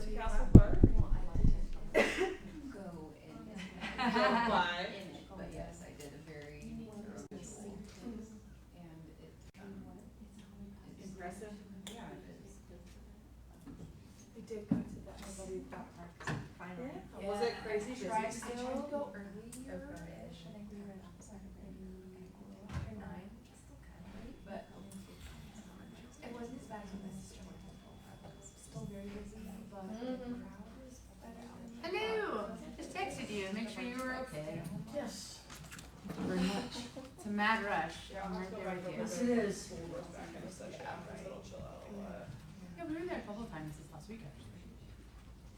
to Castle Park? Well, I didn't go in Fly. in it, but yes, I did a very thorough visual. And it, Impressive. yeah, it is. We did go to that nobody got parked finally. Yeah. Was it crazy busy I still? tried to go earlier-ish. Okay. I think we were at maybe after 9, which is still kind of late, but it wasn't as bad as when my sister went home. It was still very busy, but the crowd was better. Hello, just texted you, make sure you were okay. Yes. Thank you very much. It's a mad rush, I'm right there with you. Yes, it is. We'll work back into session, because it'll chill out a lot. Yeah, we were there a couple times this last week actually.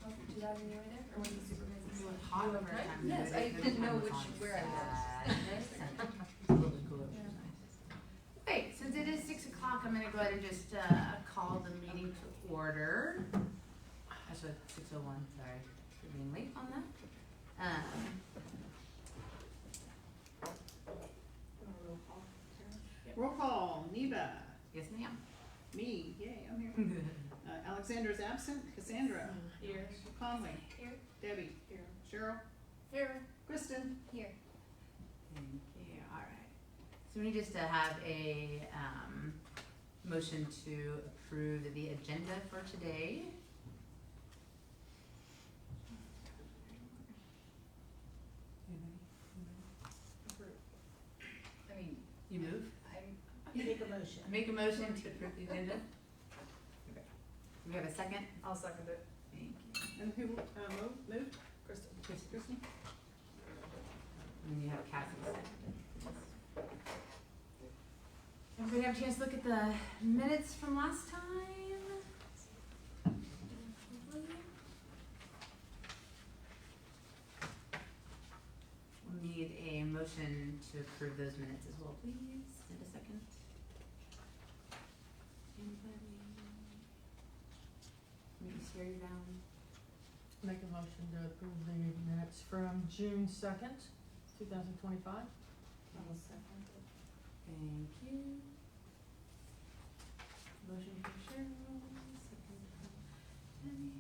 Oh, did you have any over there, or was it super busy? It was hot over a time. Yes, I didn't know where I was. A little bit cooler, which is nice. Okay, since it is 6 o'clock, I'm gonna go ahead and just, call the meeting to order. Actually, 6:01, sorry for being late on that. Roll call, Neva, Yes, ma'am. me, yay, I'm here. Alexandra's absent, Cassandra, Here. Conley, Here. Debbie, Here. Cheryl, Here. Kristen. Here. Thank you, alright. So we need just to have a, motion to approve the agenda for today. I mean, You move? Make a motion. Make a motion to approve the agenda? Okay. Do we have a second? I'll second it. Thank you. And who, moved? Kristen. Kristen? And then you have Cassie seconded. Everybody have a chance to look at the minutes from last time? We'll need a motion to approve those minutes as well, please. In a second. Anybody? Let me tear you down. Make a motion to approve the minutes from June 2nd, 2025. I'll second it. Thank you. Motion for Cheryl, second for Penny.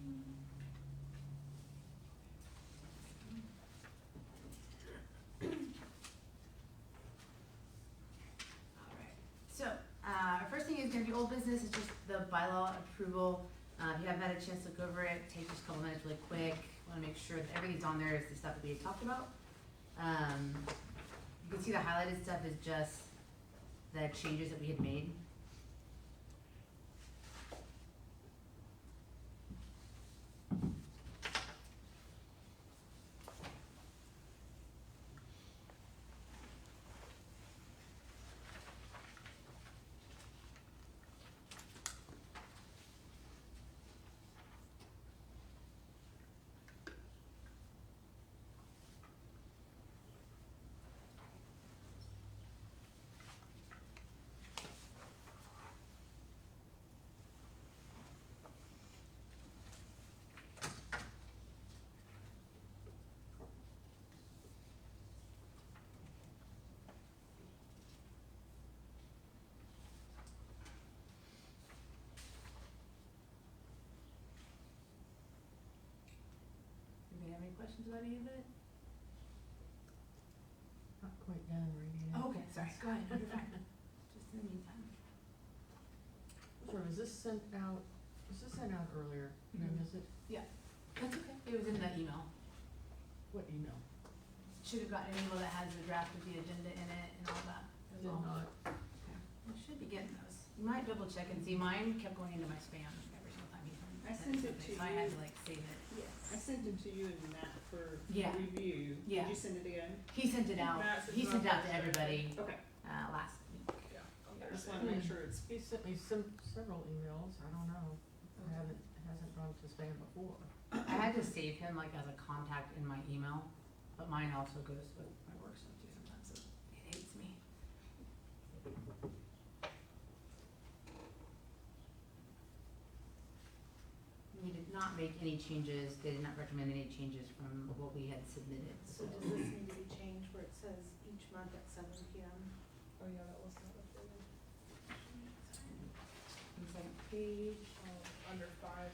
Alright, so, our first thing is gonna be old business, it's just the bylaw approval. If you haven't had a chance to look over it, take just a couple minutes really quick, wanna make sure that everything's on there is the stuff that we had talked about. You can see the highlighted stuff is just the changes that we had made. Do you have any questions about any of it? Not quite done reading it. Oh, okay, sorry, go ahead, you're fine. Just in the meantime. Sorry, was this sent out earlier? Did I Mhm. miss it? That's okay. It was in the email. What email? Should have gotten an email that has the draft of the agenda in it and all that. as Did well. not. You should be getting those. You might double check and see, mine kept going into my spam every single time he I sent it something, to so I had you. to like save it. I sent it to you and Matt for Yeah. review. Yeah. Did you send it again? He sent it out, Matt sent he it sent it out out to Thursday. everybody, Okay, last week. Yeah. I just wanna make sure it's, He sent me several emails, I don't know. It hasn't gone to spam before. I had to save him like as a contact in my email, but mine also goes with my work stuff too sometimes, so it hates me. We did not make any changes, they did not recommend any changes from what we had submitted, So does this need to be changed where it says each month at 7 p.m.? Oh, yeah, that was not updated. On the second page. Under 5,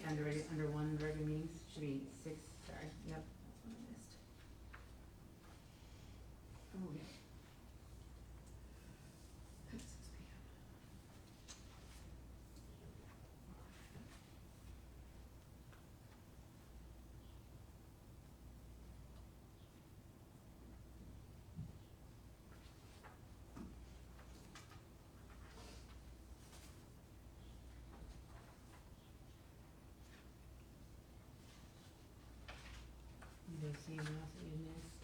Under one, regular meetings, should be 6, sorry, yep, that's what I missed. Oh, yeah. At 6 p.m. You guys see anything else that you missed?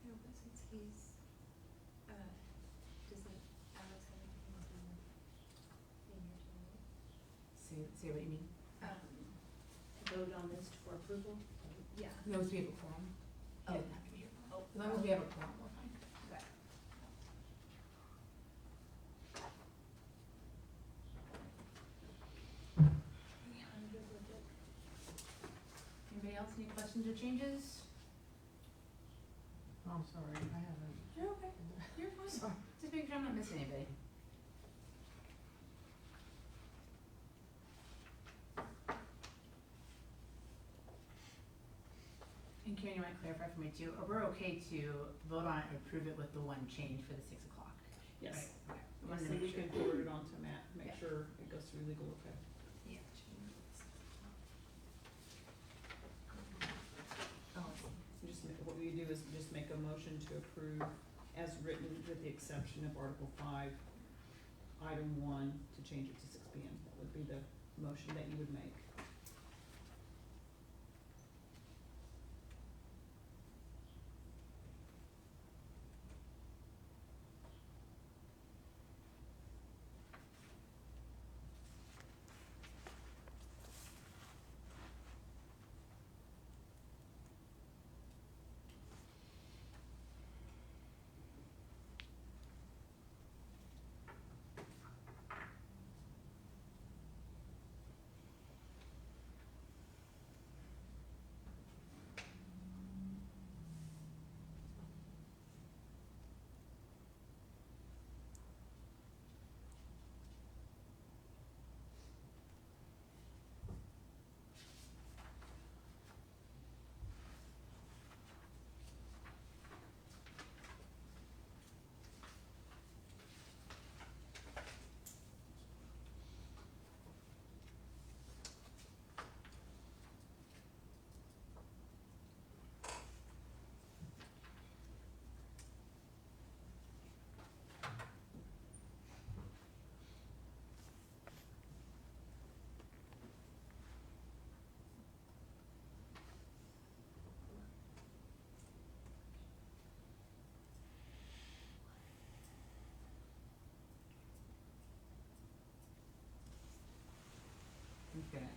No, but since he's, doesn't Alex have anything to do in here tonight? Say what you mean? Vote on this for approval? Yeah. No, we have a quorum. He doesn't have to be here. Oh. As long as we have a quorum, we're fine. Okay. I'm good with it. Anybody else, any questions or changes? I'm sorry, I haven't. You're okay. You're fine. Sorry. Just making sure I'm not missing anybody. And Karen, you might clarify for me too, we're okay to vote on it and approve it with the one change for the 6 o'clock? Yes. Right, okay. Yes, Wanted to and we make can sure. forward it on to Matt, make Yeah. sure it goes through legal okay. Yeah. What we do is just make a motion to approve as written with the exception of Article 5, Item 1, to change it to 6 P.M. That would be the motion that you would make.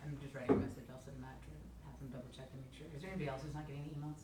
I'm just writing a message, I'll send Matt to have them double check and make sure. Is there anybody else who's not getting the emails?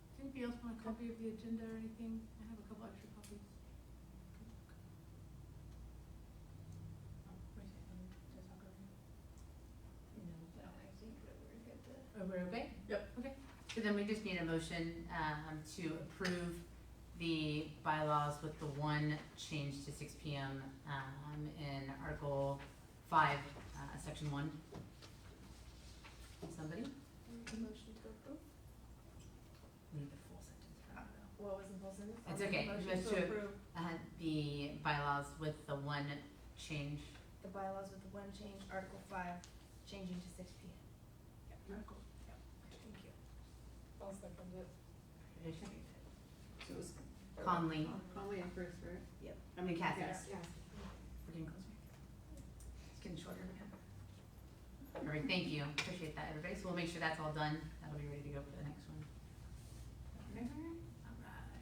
Does anybody else want a copy of the agenda or anything? I have a couple extra copies. No, but I think that we're good to. Oh, we're okay? Yep. Okay, so then we just need a motion, to approve the bylaws with the one change to 6 p.m., in Article 5, Section 1. Somebody? Motion to approve? We need the full sentence for that though. What was the full sentence? It's okay. Motion Just to to- approve The bylaws with the one change. the bylaws with the one change, Article 5, changing to 6 P M. Article. Yep. Thank you. I'll second it. So it was Conley. Conley and Chris, right? Yep. I mean, Kathy. yes. We're getting closer. It's getting shorter again. All right, thank you. Appreciate that, everybody. So we'll make sure that's all done. That'll be ready to go for the next one. Okay. All right.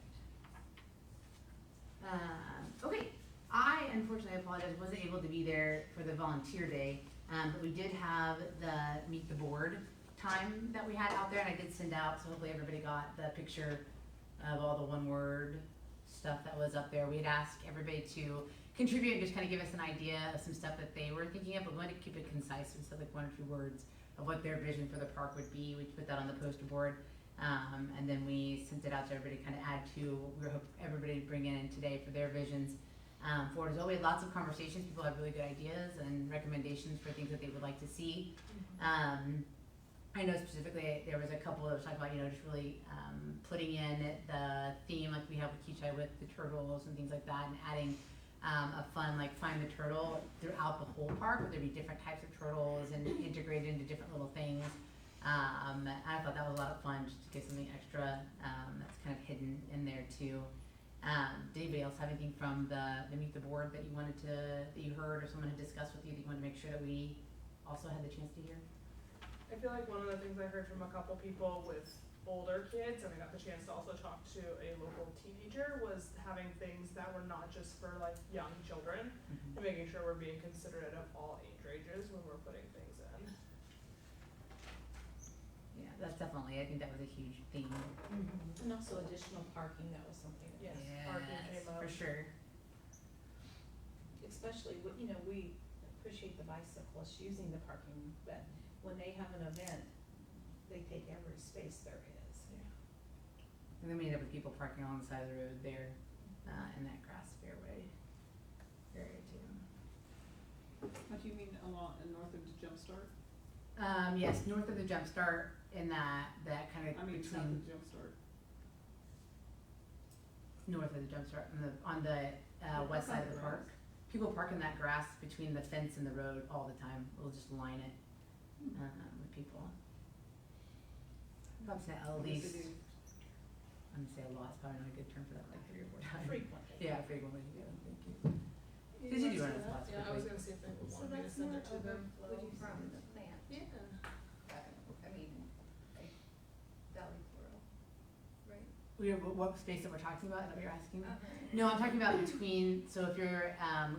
Okay, I unfortunately apologize, wasn't able to be there for the volunteer day, but we did have the meet the board time that we had out there, and I did send out, so hopefully everybody got the picture of all the one word stuff that was up there. We had asked everybody to contribute and just kind of give us an idea of some stuff that they were thinking of, but we wanted to keep it concise, and so like 1 or 2 words of what their vision for the park would be. We put that on the poster board. And then we sent it out to everybody to kind of add to what we hope everybody to bring in today for their visions for it as well. We had lots of conversations. People had really good ideas and recommendations for things that they would like to see. I know specifically there was a couple that was talking about, just really putting in the theme like we have with Kechi with the turtles and things like that, and adding a fun like find the turtle throughout the whole park, where there'd be different types of turtles and integrated into different little things. I thought that was a lot of fun, just to get something extra that's kind of hidden in there too. Did anybody else have anything from the meet the board that you heard or someone had discussed with you that you wanted to make sure that we also had the chance to hear? I feel like one of the things I heard from a couple people with older kids, and I got the chance to also talk to a local teenager, was having things that were not just for like young children, and making sure we're being considerate of all age ranges when we're putting things in. Yeah, that's definitely, I think that was a huge theme. And also additional parking, that was something that Yes, was, parking came up. for sure. especially, we appreciate the bicyclists using the parking, but when they have an event, they take every space there is. And then we ended up with people parking along the side of the road there, in that grass fairway area too. What do you mean along, north of the Jumpstart? Yes, north of the Jump Start in that kind of I mean, south between, of the Jumpstart. north of the Jump Start on the west side of the park. People park in that grass between the fence and the road all the time. We'll just line it, with people. I'm saying at least, I'm gonna say a lot, it's probably not a good term for that, like 3 or 4 times. Frequently. Yeah, frequently, yeah, thank you. Did you do run it spots Yeah, I quickly? was gonna see if they would So want me to that's send not it to them. overflow from the plant. Yeah. I mean, like valley floral, right? What space that we're talking about, is that what you're asking? Uh-huh. No, I'm talking about between, so if you're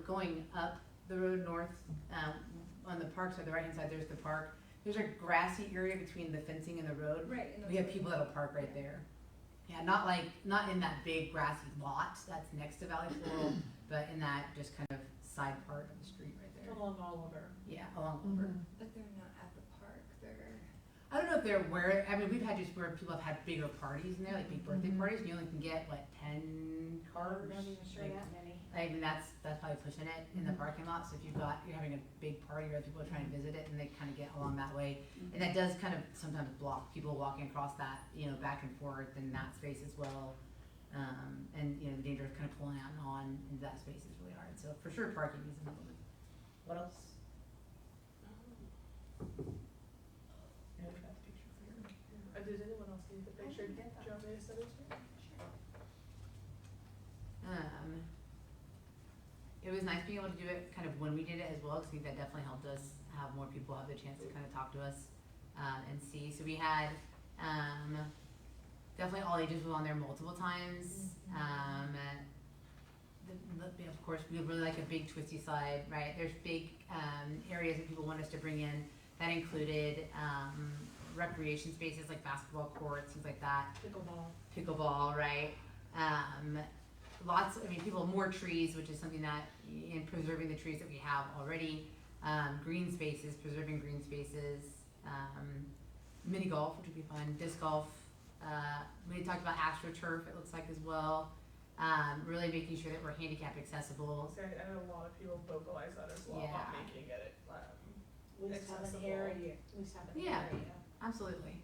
going up the road north, on the park side, the right hand side, there's the park. There's a grassy area between the fencing and the road. Right. And We have people that'll park right there. Yeah, not in that big grassy lot that's next to Valley Floral, but in that just kind of side part of the street right there. Along Oliver. Yeah, along Oliver. But they're not at the park, they're. I don't know if they're where, I mean, we've had just where people have had bigger parties in there, like big birthday parties, and you only can get, 10 cars? I'm not even sure Like, that many. I mean, that's probably pushing it in the parking lot, so if you're having a big party or people are trying to visit it and they kind of get along that way. And that does kind of sometimes block people walking across that, back and forth in that space as well. And, the danger of kind of pulling out and on into that space is really hard, so for sure parking is an element. What else? I know we got the picture for you. Did anyone else need the picture? didn't get that. Do you want me to send it to you? It was nice being able to do it kind of when we did it as well, because I think that definitely helped us have more people have the chance to kind of talk to us and see. So we had definitely all ages was on there multiple times. Of course, we really like a big twisty slide, right? There's big areas that people want us to bring in that included recreation spaces like basketball courts, things like that. Pickleball, right? More trees, which is something that, in preserving the trees that we have already, green spaces, preserving green spaces, mini golf, which would be fun, disc golf. We talked about AstroTurf, it looks like as well. Really making sure that we're handicap accessible. See, I know a lot of people vocalize that as well, about Yeah. making it, We just have an accessible. area, we just have an Yeah. area. Absolutely.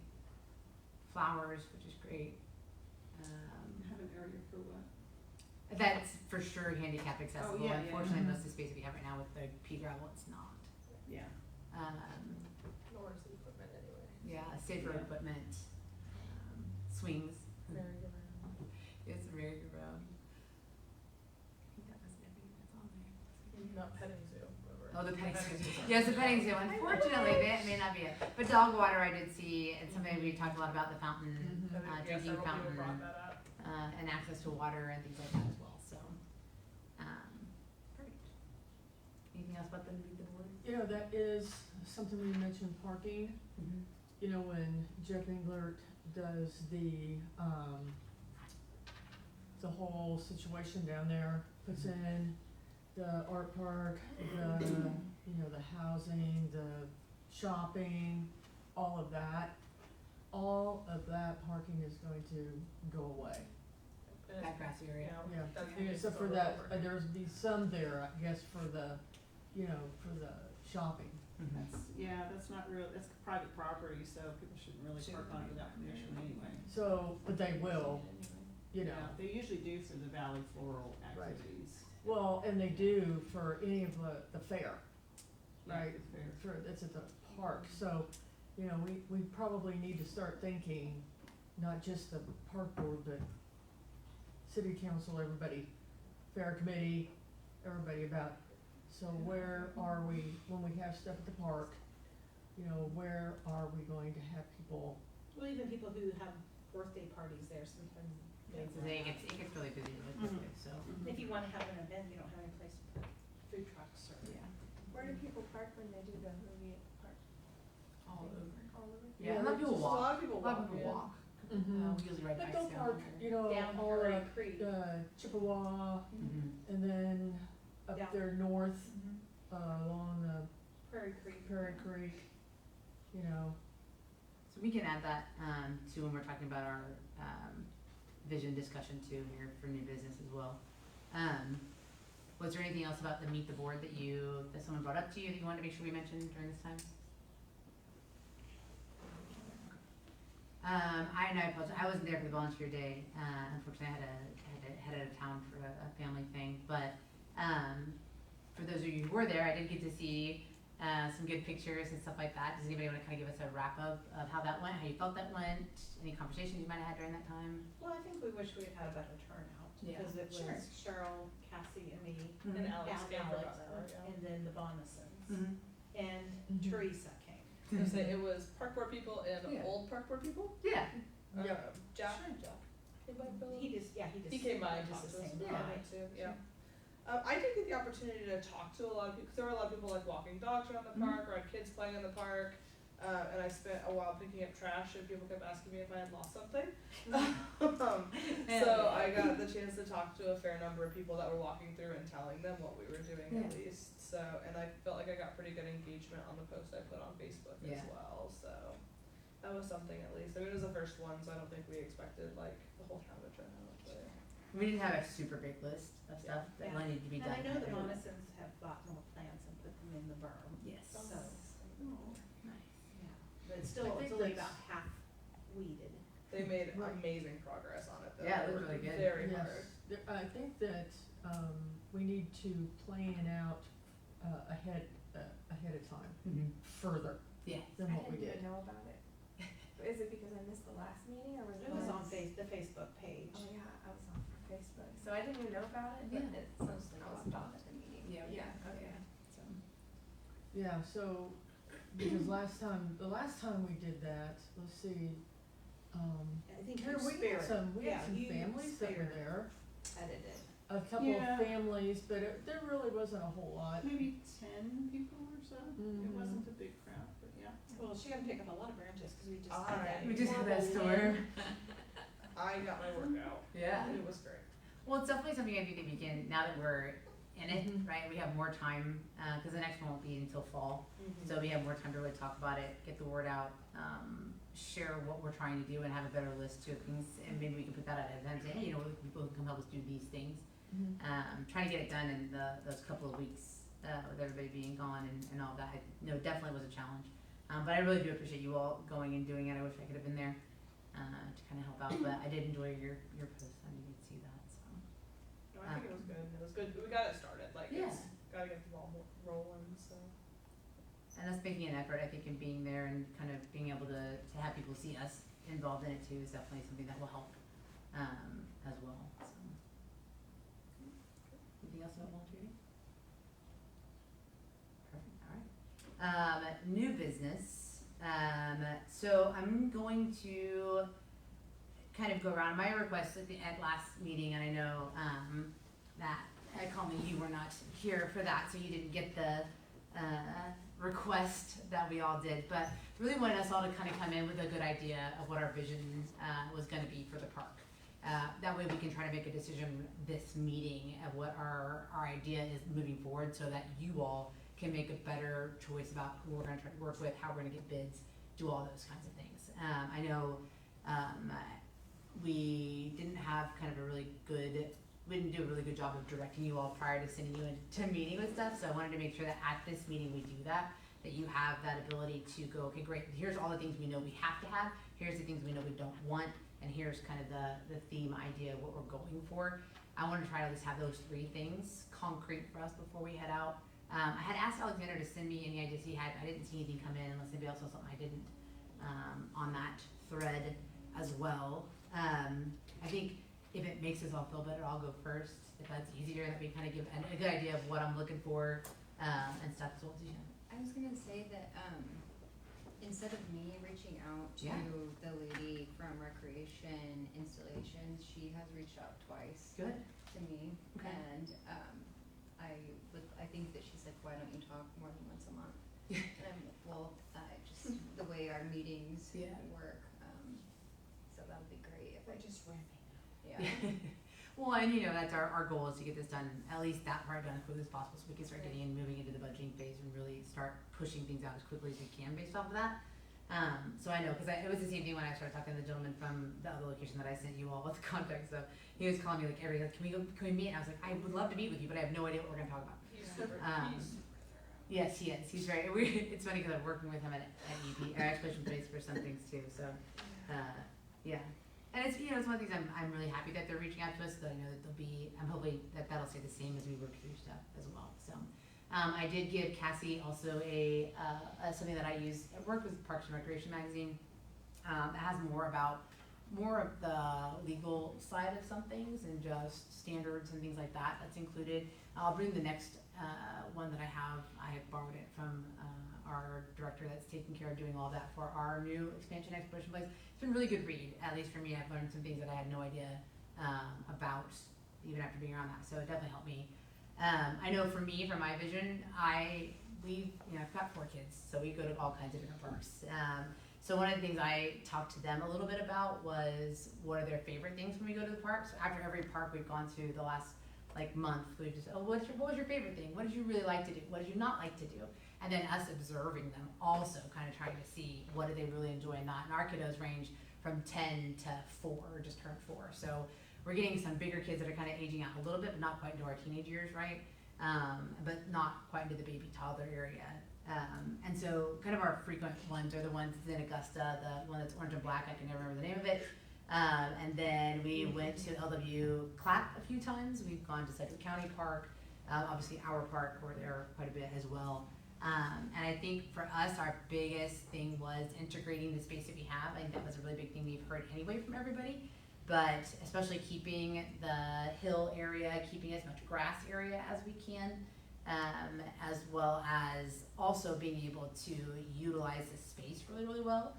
Flowers, which is great. Have an area for what? That's for sure handicap accessible. yeah, yeah. Unfortunately, most of the space that we have right now with the pea gravel, it's not. Yeah. nor is the equipment anyway. Yeah, safer Yeah. equipment, swings. Merry-go-round. It's a merry-go-round. I think that was everything that's on there. Not petting zoo, remember? Oh, the petting zoo. Yes, the petting zoo. Unfortunately, that may not be it. But dog water I did see, and something we talked a lot about the fountain, I think, drinking several fountain, people brought that up. and access to water and things like that as well, so. Anything else about the meet the board? You know, that is something we mentioned, parking. Mm-hmm. You know, when Jeff Englert does the whole situation down there, puts in the art park, the, you know, the housing, the shopping, all of that parking is going to go away. That grass area. Yeah, That's gonna be except for over that, over. there's be some there, I guess, for the, you know, for the shopping. Mm-hmm. That's not real, that's private property, so people shouldn't really park on it without permission anyway. So, but they will, you know. Yeah, they usually do through the Valley Floral Right. activities. Well, and they do for any of the fair, Yeah, right? it's fair. It's at the park, so, you know, we probably need to start thinking, not just the park board, but city council, everybody, fair committee, everybody about, so where are we, when we have stuff at the park, you know, where are we going to have people? Well, even people who have birthday parties there sometimes. they So run it out. gets really busy with Mhm. it, so. If you wanna have an event, you don't have any place to put food trucks or. Yeah. Where do people park when they do the movie at the park? All over. All over? Yeah, a lot of people Just a walk. lot of people A lot of walk, people yeah. walk. Mhm. We usually ride But bikes they'll down park, there. you know, Down all Prairie up, Creek. Chippewa, Mhm. and then up Down. there north, Mhm. along the Prairie Creek. Prairie Creek, you know. So we can add that, to when we're talking about our, vision discussion too here for new business as well. Was there anything else about the meet the board that someone brought up to you that you wanted to make sure we mentioned during this time? I apologize, I wasn't there for the volunteer day, unfortunately I had to head out of town for a family thing, but, for those of you who were there, I did get to see, some good pictures and stuff like that. Does anybody wanna kinda give us a wrap up of how that went, how you felt that went, any conversations you might have had during that time? Well, I think we wish we had had a better turnout, Yeah. because it Sure. was Cheryl, Cassie, and me, Mhm. And Alex and came for Alex, about an hour, yeah. and then the Bonisons, Mm-hmm. and Mhm. Teresa came. I was gonna say, it was park board people and Yeah. old park board people. Yeah. Yep. Jack. Came by Philip. He just He came by and just talked the to us same about time. it too, yeah. I did get the opportunity to talk to a lot of people, cause there were a lot of people like walking dogs around the park, or had kids playing in the park. And I spent a while picking up trash and people kept asking me if I had lost something. So I got the chance to talk to a fair number of people that were walking through and telling them what we were doing at least. So, and I felt like I got pretty good engagement on the post I put on Facebook as Yeah. well, so that was something at least. I mean, it was the first one, so I don't think we expected like the whole town to turn out, but. We didn't have a super big list of stuff that Yeah. needed to be And done. I know the Bonisons have bought more plants and put them in the berm, Yes. so, Nice. yeah, but it's I still, think it's only that's- about half weeded. They made Right. amazing progress on it though. Yeah, it They looked worked really good. Very Yes, hard. I think that, we need to plan out, ahead of time, Mm-hmm. further Yeah. than I what we didn't did. even know about it. Is it because I missed the last meeting or was it? It was on last- the Facebook page. Oh, yeah, I was on Facebook, so I didn't even know about it, but Yeah. it's mostly I was involved at the meeting. Yeah, okay. So. Yeah, so, because the last time we did that, let's see, I think Karen, you we had spared. some You families that were spared there, edited. a couple Yeah. of families, but there really wasn't a whole lot. Maybe 10 people or so. It Mhm. wasn't a big crowd, but yeah. Well, she had to pick up a lot of branches, cause we just All had right. that. We just had that horrible storm. wind. I got my workout. Yeah. It was great. Well, it's definitely something I think that we can, now that we're in it, Mhm. right, we have more time, cause the next one won't be until fall. Mhm. So we have more time to really talk about it, get the word out, share what we're trying to do and have a better list of things. And maybe we can put that at a time, say, hey, you know, people who can help us do these things. Mhm. Trying to get it done in those couple of weeks, with everybody being gone and all that, definitely was a challenge. But I really do appreciate you all going and doing it. I wish I could have been there, to kind of help out, but I did enjoy your post, I did see that, so. No, I think it was good. It was good. We got it started. Like, Yeah. it's gotta get the ball rolling, so. And us making an effort, I think, in being there and kind of being able to have people see us involved in it too is definitely something that will help, as well, so. Anything else about volunteering? Perfect, alright. New business, so I'm going to kind of go around my requests at last meeting, and I know, that Colleen, you were not here for that, so you didn't get the request that we all did, but really wanted us all to kind of come in with a good idea of what our vision was going to be for the park. That way we can try to make a decision this meeting of what our idea is moving forward, so that you all can make a better choice about who we're going to try to work with, how we're going to get bids, do all those kinds of things. I know we didn't have kind of we didn't do a really good job of directing you all prior to sending you into meeting with stuff, so I wanted to make sure that at this meeting we do that you have that ability to go, okay, great, here's all the things we know we have to have, here's the things we know we don't want, and here's kind of the theme idea of what we're going for. I want to try to at least have those three things concrete for us before we head out. I had asked Alexander to send me any ideas he had. I didn't see anything come in unless anybody else saw something I didn't on that thread as well. I think if it makes us all feel better, I'll go first. If that's easier, that we kind of give a good idea of what I'm looking for and stuff as well. I was gonna say that, instead of me reaching out to Yeah. the lady from Recreation Installations, she has reached out twice Good. to me. Okay. And, I think that she said, why don't you talk more than once a month? And I'm like, well, just the way our meetings Yeah. work, so that would be great if I just, yeah. Well, and that's our goal is to get this done, at least that part done as quickly as possible, so we can start getting and moving into the budgeting phase and really start pushing things out as quickly as we can based off of that. So I know, because it was the same thing when I started talking to the gentleman from the other location that I sent you all with the contact stuff. He was calling me like can we meet? And I was like, I would love to meet with you, but I have no idea what we're gonna talk about. He's super, Yes, he is. He's very. It's funny because I'm working with him at EP or Expedition Base for some things too. So, yeah. And it's it's one of the things I'm really happy that they're reaching out to us. So I know that I'm hoping that that'll stay the same as we work through stuff as well. So, I did give Cassie also a something that I use. I work with Parks and Recreation magazine. That has more of the legal side of some things and just standards and things like that. That's included. I'll bring the next one that I have. I have borrowed it from our director that's taking care of doing all that for our new expansion exploration place. It's been a really good read, at least for me. I've learned some things that I had no idea about even after being around that, so it definitely helped me. I know for me, for my vision, I've got 4 kids, so we go to all kinds of different parks. So one of the things I talked to them a little bit about was what are their favorite things when we go to the park. So after every park we've gone to the last month, we just, what was your favorite thing? What did you really like to do? What did you not like to do? And then us observing them also kind of trying to see what do they really enjoy and not. And our kiddos range from 10 to 4, just turned 4. So we're getting some bigger kids that are kind of aging out a little bit, but not quite into our teenage years, right? But not quite into the baby toddler area. And so kind of our frequent ones are the ones in Augusta, the one that's orange and black, I can never remember the name of it. And then we went to LW Clap a few times. We've gone to Sedgwick County Park, obviously our park, we're there quite a bit as well. And I think for us, our biggest thing was integrating the space that we have. I think that was a really big thing we've heard anyway from everybody, but especially keeping the hill area, keeping as much grass area as we can, as well as also being able to utilize the space really, really well.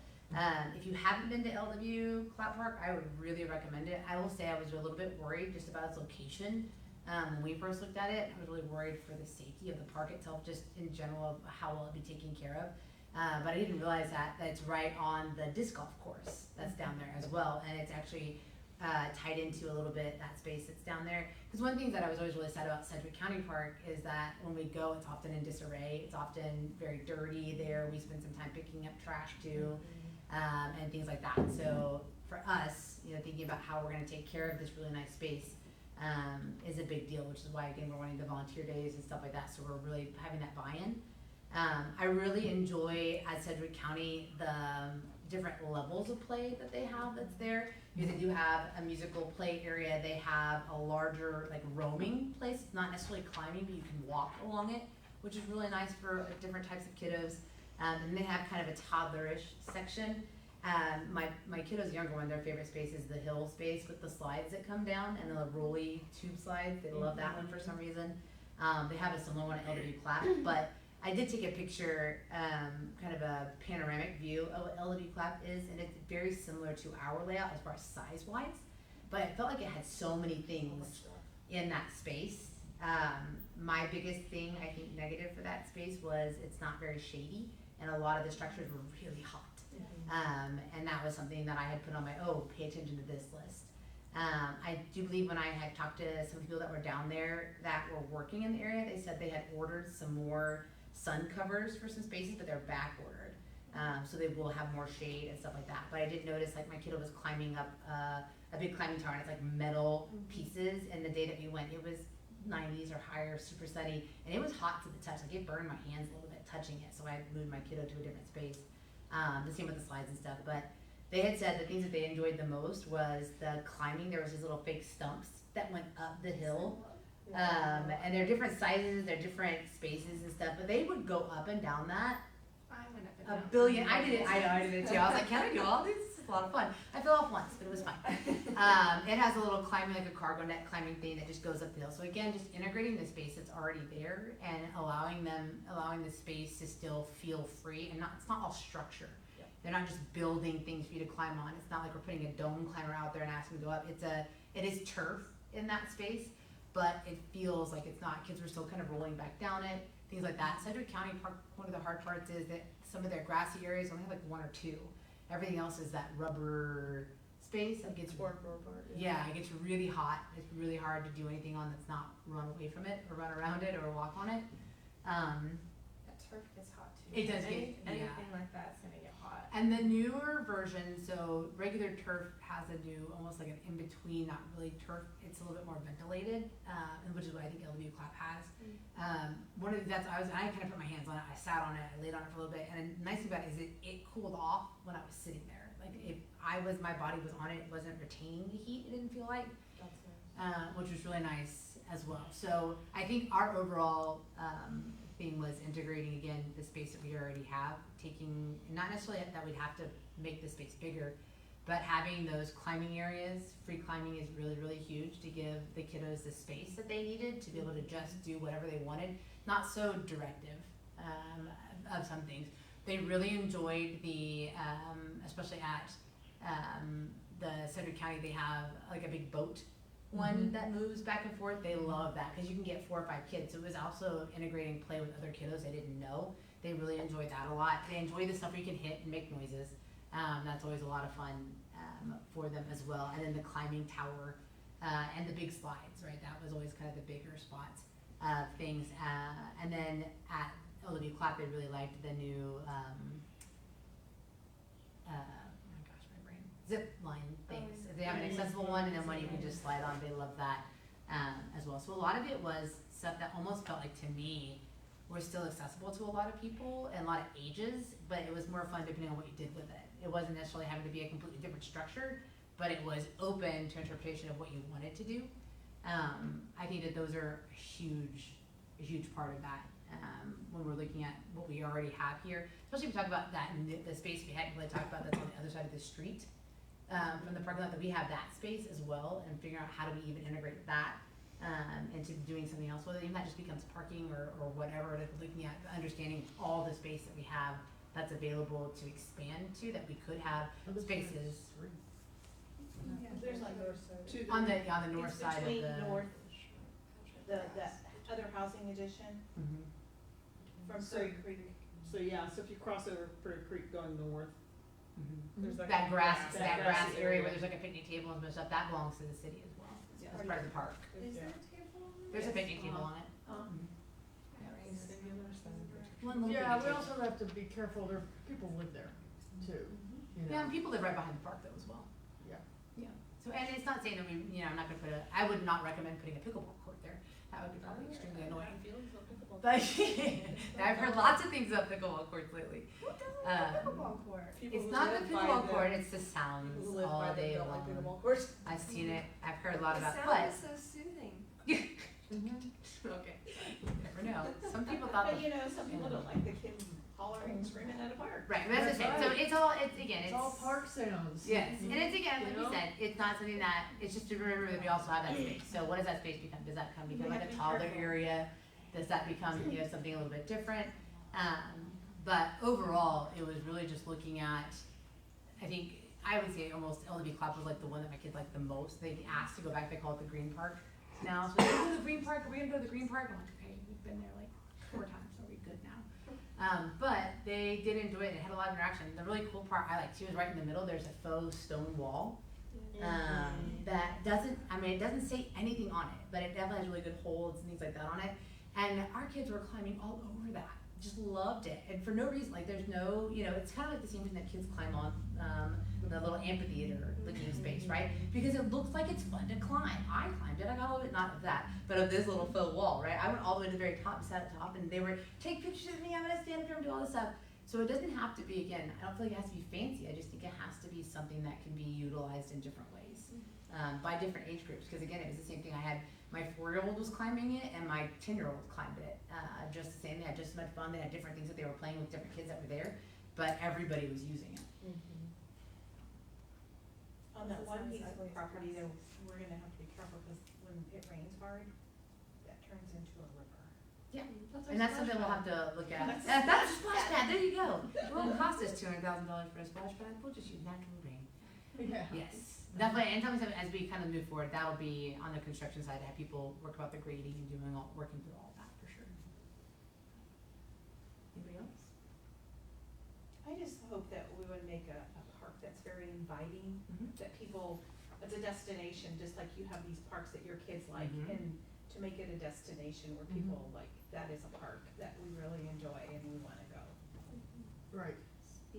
If you haven't been to LW Cloud Park, I would really recommend it. I will say I was a little bit worried just about its location. When we first looked at it, I was really worried for the safety of the park itself, just in general of how well it'd be taken care of. But I didn't realize that it's right on the disc golf course that's down there as well. And it's actually tied into a little bit that space that's down there. Because one thing that I was always really sad about Sedgwick County Park is that when we go, it's often in disarray. It's often very dirty there. We spend some time picking up trash too, and things like that. So for us, thinking about how we're going to take care of this really nice space is a big deal, which is why, again, we're wanting the volunteer days and stuff like that. So we're really having that buy-in. I really enjoy at Sedgwick County the different levels of play that they have that's there. Because they do have a musical play area. They have a larger roaming place. It's not necessarily climbing, but you can walk along it, which is really nice for different types of kiddos. And they have kind of a toddlerish section. My kiddos, the younger one, their favorite space is the hill space with the slides that come down and the rolly tube slides. They love that one for some reason. They have a similar one at LW Clap, but I did take a picture, kind of a panoramic view of what LW Clap is, and it's very similar to our layout as far as size-wise, but I felt like it had so many things in that space My biggest thing, I think, negative for that space was it's not very shady, and a lot of the structures were really hot. And that was something that I had put on my, pay attention to this list. I do believe when I had talked to some people that were down there that were working in the area, they said they had ordered some more sun covers for some spaces, but they're back ordered. So they will have more shade and stuff like that. But I did notice, like, my kiddo was climbing up a big climbing tower, and it's like metal pieces, and the day that we went, it was 90s or higher, super sunny, and it was hot to the touch. Like, it burned my hands a little bit touching it, so I moved my kiddo to a different space. The same with the slides and stuff, but they had said the things that they enjoyed the most was the climbing. There was these little fake stumps that went up the hill, and they're different sizes, they're different spaces and stuff, but they would go up and down that I went up and a down. billion. I did it. I did it too. I was like, can I do all these? This is a lot of fun. I fell off once, but it was fun. It has a little climbing, like a cargo net climbing thing that just goes up the hill. So again, just integrating the space that's already there and allowing the space to still feel free and it's not all structure. Yep. They're not just building things for you to climb on. It's not like we're putting a dome climber out there and asking to go up. It is turf in that space, but it feels like it's not. Kids were still kind of rolling back down it, things like that. Sedgwick County Park, one of the hard parts is that some of their grassy areas only have like one or two. Everything else is that rubber space that gets Part. yeah, it gets really hot. It's really hard to do anything on that's not run away from it or run around it or walk on it. That turf gets hot too. It does get, yeah. Anything like that's gonna get hot. And the newer version, so regular turf has a new, almost like an in-between, not really turf, it's a little bit more ventilated, which is what I think LW Clap has. One of the, I kind of put my hands on it, I sat on it, I laid on it for a little bit, and the nice thing about it is it cooled off when I was sitting there. Like, if my body was on it, it wasn't retaining the heat, it didn't feel like, That's nice. which was really nice as well. So I think our overall thing was integrating, again, the space that we already have, taking, not necessarily that we'd have to make the space bigger, but having those climbing areas. Free climbing is really, really huge to give the kiddos the space that they needed to be able to just do whatever they wanted, not so directive of some things. They really enjoyed the, especially at the Sedgwick County, they have like a big boat one that moves back and forth. They love that because you can get 4 or 5 kids. So it was also integrating play with other kiddos they didn't know. They really enjoyed that a lot. They enjoy the stuff where you can hit and make noises. That's always a lot of fun for them as well. And then the climbing tower and the big slides, right? That was always kind of the bigger spots of things. And then at LW Clap, they really liked the new, oh my gosh, my brain, zip line things. They have an accessible one and then one you can just slide on. They love that as well. So a lot of it was stuff that almost felt like, to me, were still accessible to a lot of people and a lot of ages, but it was more fun depending on what you did with it. It wasn't necessarily having to be a completely different structure, but it was open to interpretation of what you wanted to do. I think that those are a huge part of that when we're looking at what we already have here, especially if we talk about that in the space we hadn't really talked about that's on the other side of the street from the parking lot, that we have that space as well, and figuring out how do we even integrate that into doing something else, whether even that just becomes parking or whatever, like looking at understanding all the space that we have that's available to expand to, that we could have spaces There's like two. on the north It's side of the. between north, the other housing addition Mhm. from So- Prairie Creek. So yeah, so if you cross over Prairie Creek going north, Mhm. There's like That a grass that grass grassy area area. where there's like a picnic table and stuff, that belongs to the city as well. Yeah. It's part of the park. Is Yeah. there a table? There's a picnic table on it. One little Yeah, picnic we table. also have to be careful, there, people live there too, you know. Yeah, and people live right behind the park though as well. Yeah. Yeah. So, and it's not saying that we, I'm not gonna I would not recommend putting a pickleball court there. That would be probably extremely annoying. But I've heard lots of things about pickleball courts lately. Who doesn't like a pickleball court? It's not the pickleball court, it's the sounds all day long. pickleball courts. I've seen it, I've heard a lot The about, sound but, is so soothing. okay, you never know. Some people thought But that. you know, some people don't like the kids hollering and screaming at a park. Right, but that's the thing, so Right. it's again, It's all park sounds. Yes, and it's again, like You we know? said, it's not something that, it's just to remember that we also have that space. So what does that space become? Does that become like a toddler area? Does that become, something a little bit different? But overall, it was really just looking at, I think, I would say almost LDB Clap was like the one that my kids liked the most. They asked to go back, they call it the Green Park. now. So we're going to the Green Park. Are we gonna go to the Green Park? I'm like, okay, we've been there like 4 times. Are we good now? But they did enjoy it. It had a lot of interaction. The really cool part I liked, she was right in the middle. There's a faux stone wall. That doesn't, I mean, it doesn't say anything on it, but it definitely has really good holds and things like that on it. And our kids were climbing all over that, just loved it. And for no reason, like there's no, you know, it's kind of like the same thing that kids climb on, the little amphitheater looking space, right? Because it looks like it's fun to climb. I climbed it, I got a little bit, not of that, but of this little faux wall, right? I went all the way to the very top, sat at the top, and they were, take pictures of me, I'm gonna stand up here and do all this stuff. So it doesn't have to be, again, I don't feel like it has to be fancy, I just think it has to be something that can be utilized in different ways, by different age groups. Because again, it was the same thing, I had, my 4-year-old was climbing it, and my 10-year-old climbed it, just the same, they had just as much fun, they had different things that they were playing with different kids that were there, but everybody was using it. On that one piece of property though, we're gonna have to be careful, cause when it rains hard, that turns into a river. Yeah, That's and that's something we'll have to look at. That's a splash pad, there you go. It won't cost us $200,000 for a splash pad, we'll just use natural rain. Yeah. Yes, definitely, and tell me something, as we kind of move forward, that'll be on the construction side, to have people work about the grading and doing all, working through all that for sure. Anybody else? I just hope that we would make a park that's very inviting, that people, it's a destination, just like you have these parks that your kids like, and to make it a destination where people like, that is a park that we really enjoy and we wanna go. Right.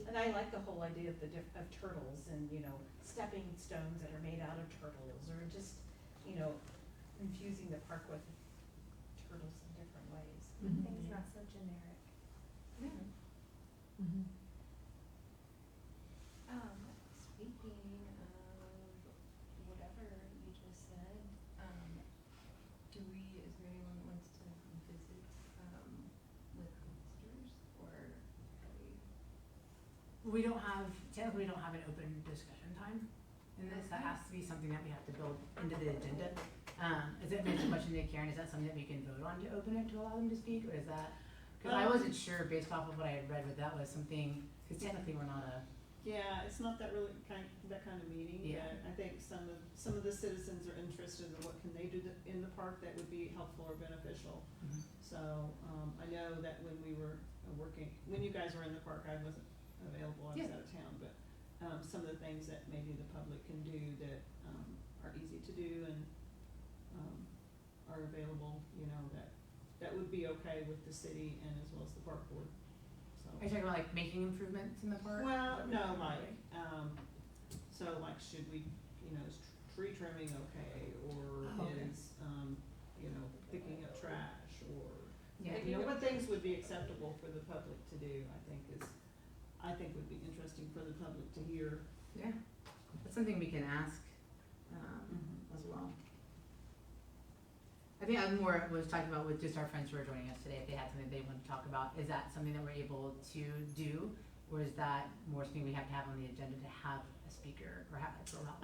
And I like the whole idea of of turtles and, you know, stepping stones that are made out of turtles, or just, you know, infusing the park with turtles in different ways. Things not so generic. Mm-hmm. Speaking of whatever you just said, is there anyone that wants to visit, with visitors, or are we? We don't have, technically we don't have an open discussion time in this, that has to be something that we have to build into the agenda. Is it mentioned much in the Karen, is that something that we can vote on to open it to allow them to speak, or is that? Cause I wasn't sure based off of what I had read, but that was something, cause technically we're not a. Yeah, it's not that really that kind of meeting, Yeah. but I think some of the citizens are interested in what can they do in the park that would be helpful or beneficial. So, I know that when we were when you guys were in the park, I wasn't available, I was out of town, but, some of the things that maybe the public can do that, are easy to do and, are available, you know, that would be okay with the city and as well as the park board, so. Are you talking about like making improvements in the park? Well, no, like, so like, should we, you know, is tree trimming okay, or Okay. is, you know, picking up trash, or, Yeah. you know, what things would be acceptable for the public to do, I think would be interesting for the public to hear. Yeah, that's something we can ask, as well. I think I was talking about with just our friends who are joining us today, if they had something they want to talk about, is that something that we're able to do? Or is that more something we have to have on the agenda to have a speaker, or have a pro help?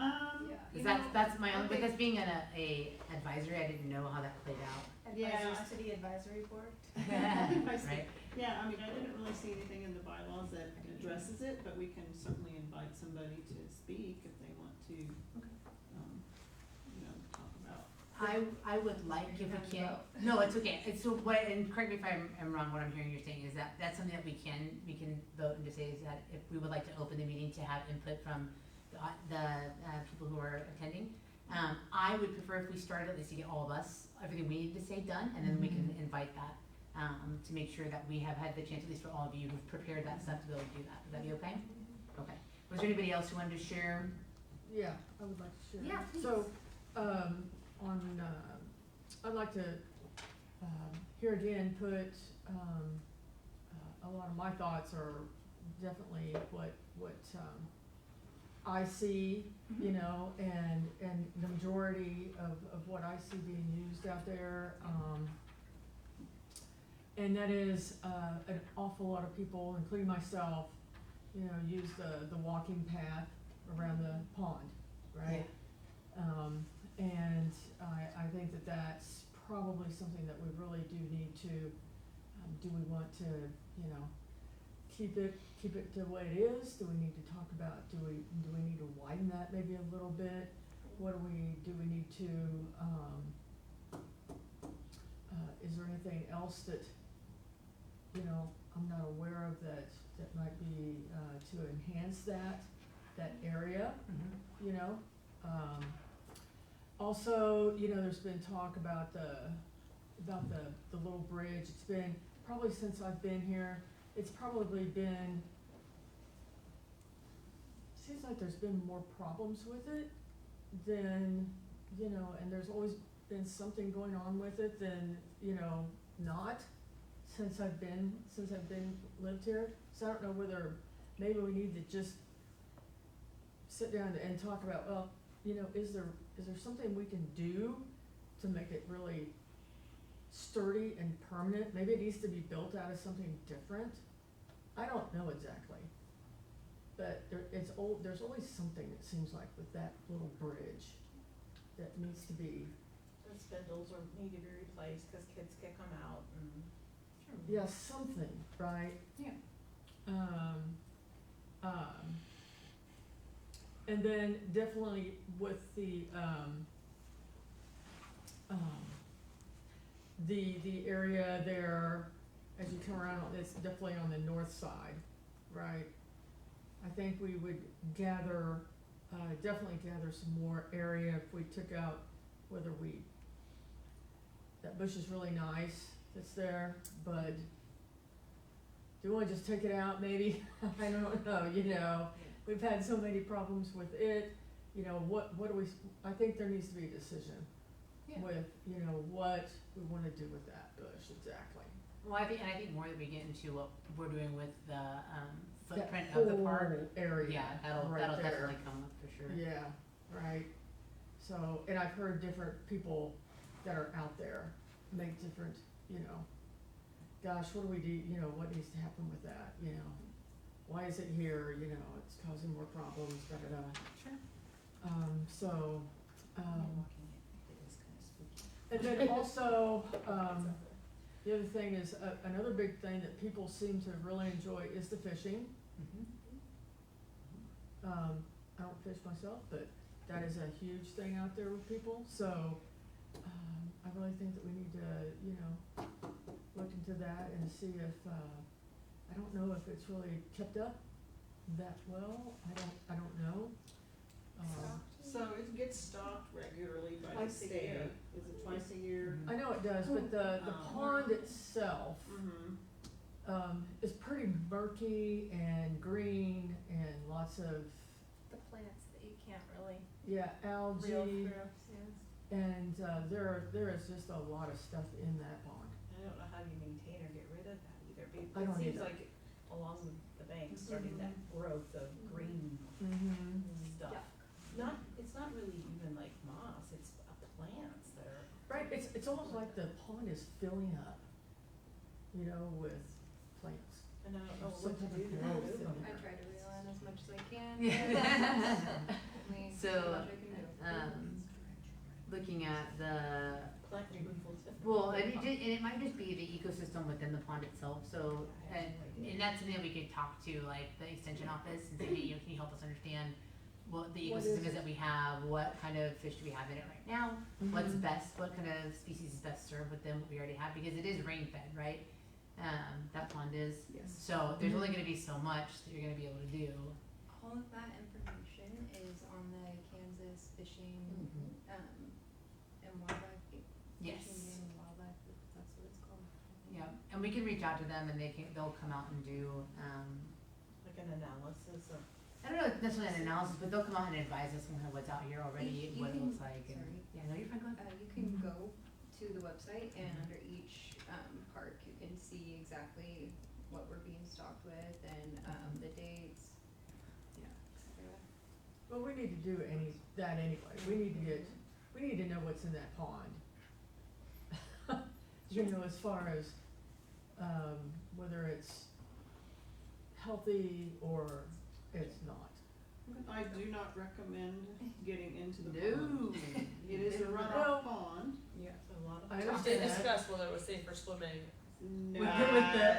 Cause that's my own, because being a advisory, I didn't know how that played out. Advisors to the advisory board. Right? Yeah, I mean, I didn't really see anything in the bylaws that addresses it, but we can certainly invite somebody to speak if they want to, you know, talk about. I would like, if we can, no, it's okay, it's so what, and correct me if I'm wrong, what I'm hearing you're saying is that that's something that we can vote and to say is that if we would like to open the meeting to have input from the people who are attending. I would prefer if we started at least to get all of us, everything we need to say done, and then we can invite that, to make sure that we have had the chance, at least for all of you who've prepared that stuff to be able to do that. Would that be okay? Okay. Was there anybody else who wanted to share? Yeah, I would like to share. Yeah, please. So, I'd like to, here again, put, a lot of my thoughts are definitely what, I see, you know, and the majority of what I see being used out there, and that is, an awful lot of people, including myself, you know, use the walking path around the pond, right? And I think that that's probably something that we really do need to, do we want to, you know, keep it the way it is? Do we need to talk about, do we need to widen that maybe a little bit? Do we need to, is there anything else that, you know, I'm not aware of that might be, to enhance that area, you know? Also, you know, there's been talk about the little bridge. It's been, probably since I've been here, it's probably been, seems like there's been more problems with it than, you know, and there's always been something going on with it than, you know, not since I've lived here. So I don't know whether maybe we need to just sit down and talk about, well, you know, is there something we can do to make it really sturdy and permanent? Maybe it needs to be built out of something different. I don't know exactly. But there's always something, it seems like, with that little bridge that needs to be. The spindles need to be replaced, cause kids kick them out and. Yeah, something, right? Yeah. And then definitely with the area there, as you come around, it's definitely on the north side, right? I think we would definitely gather some more area if we took out, that bush is really nice that's there, but do you wanna just take it out maybe? I don't know, you know, we've had so many problems with it, you know, what do we, I think there needs to be a decision with, you know, what we wanna do with that bush exactly. Well, I think more that we get into what we're doing with the, footprint That of the park. whole area. Yeah, that'll right there. definitely come up for sure. Yeah, right. So, and I've heard different people that are out there make different, you know, gosh, what do we do, you know, what needs to happen with that, you know? Why is it here, you know, it's causing more problems, da da da. Sure. And then also, the other thing is, another big thing that people seem to really enjoy is the fishing. I don't fish myself, but that is a huge thing out there with people, so, I really think that we need to, you know, look into that and see if, I don't know if it's really kept up that well, I don't know. So it gets stocked regularly by the Twice a state, year. is it twice a year? I know it does, but the pond itself, is pretty murky and green and lots of, The plants that you can't really yeah, algae. yeah. And, there is just a lot of stuff in that pond. I don't know how you maintain or get rid of that either, I it don't seems either. like along the banks, starting that growth of green Mm-hmm. stuff. It's not really even like moss, it's plants that are. Right, it's almost like the pond is filling up, you know, with plants. And I don't know Some what to type do of to growth remove in them. there. I try to reel in as much as I can. I mean, So, as much as I can do. Looking at the, Plant removal. well, and it might just be the ecosystem within the pond itself, so, and that's something that we could talk to, like, the extension office and say, hey, you know, can you help us understand what the What ecosystem is is that we have, what kind of fish do we have in it right now, what's best, what kind of species is best served with them, what we already have, because it is rain fed, right? That pond is, Yes. so there's only gonna be so much that you're gonna be able to do. All of that information is on the Kansas Fishing, and Wildlife, Yes. Fishing and Wildlife, that's what it's called. Yeah, and we can reach out to them and they'll come out and do, Like an analysis of. I don't know if necessarily an analysis, but they'll come out and advise us on kind of what's out here already, You what it can- looks like, and, sorry. yeah, no, you're fine, go ahead. You can go to the website and under each, park, you can see exactly what we're being stocked with and, the dates, Yeah. et cetera. Well, we need to do that anyway, we need to know what's in that pond. You know, as far as, whether it's healthy or it's not. I do not recommend getting into the No. pond. It is a Well- runoff pond. Yeah. A lot of. I They understand that. discussed whether it was safe for swimming. No.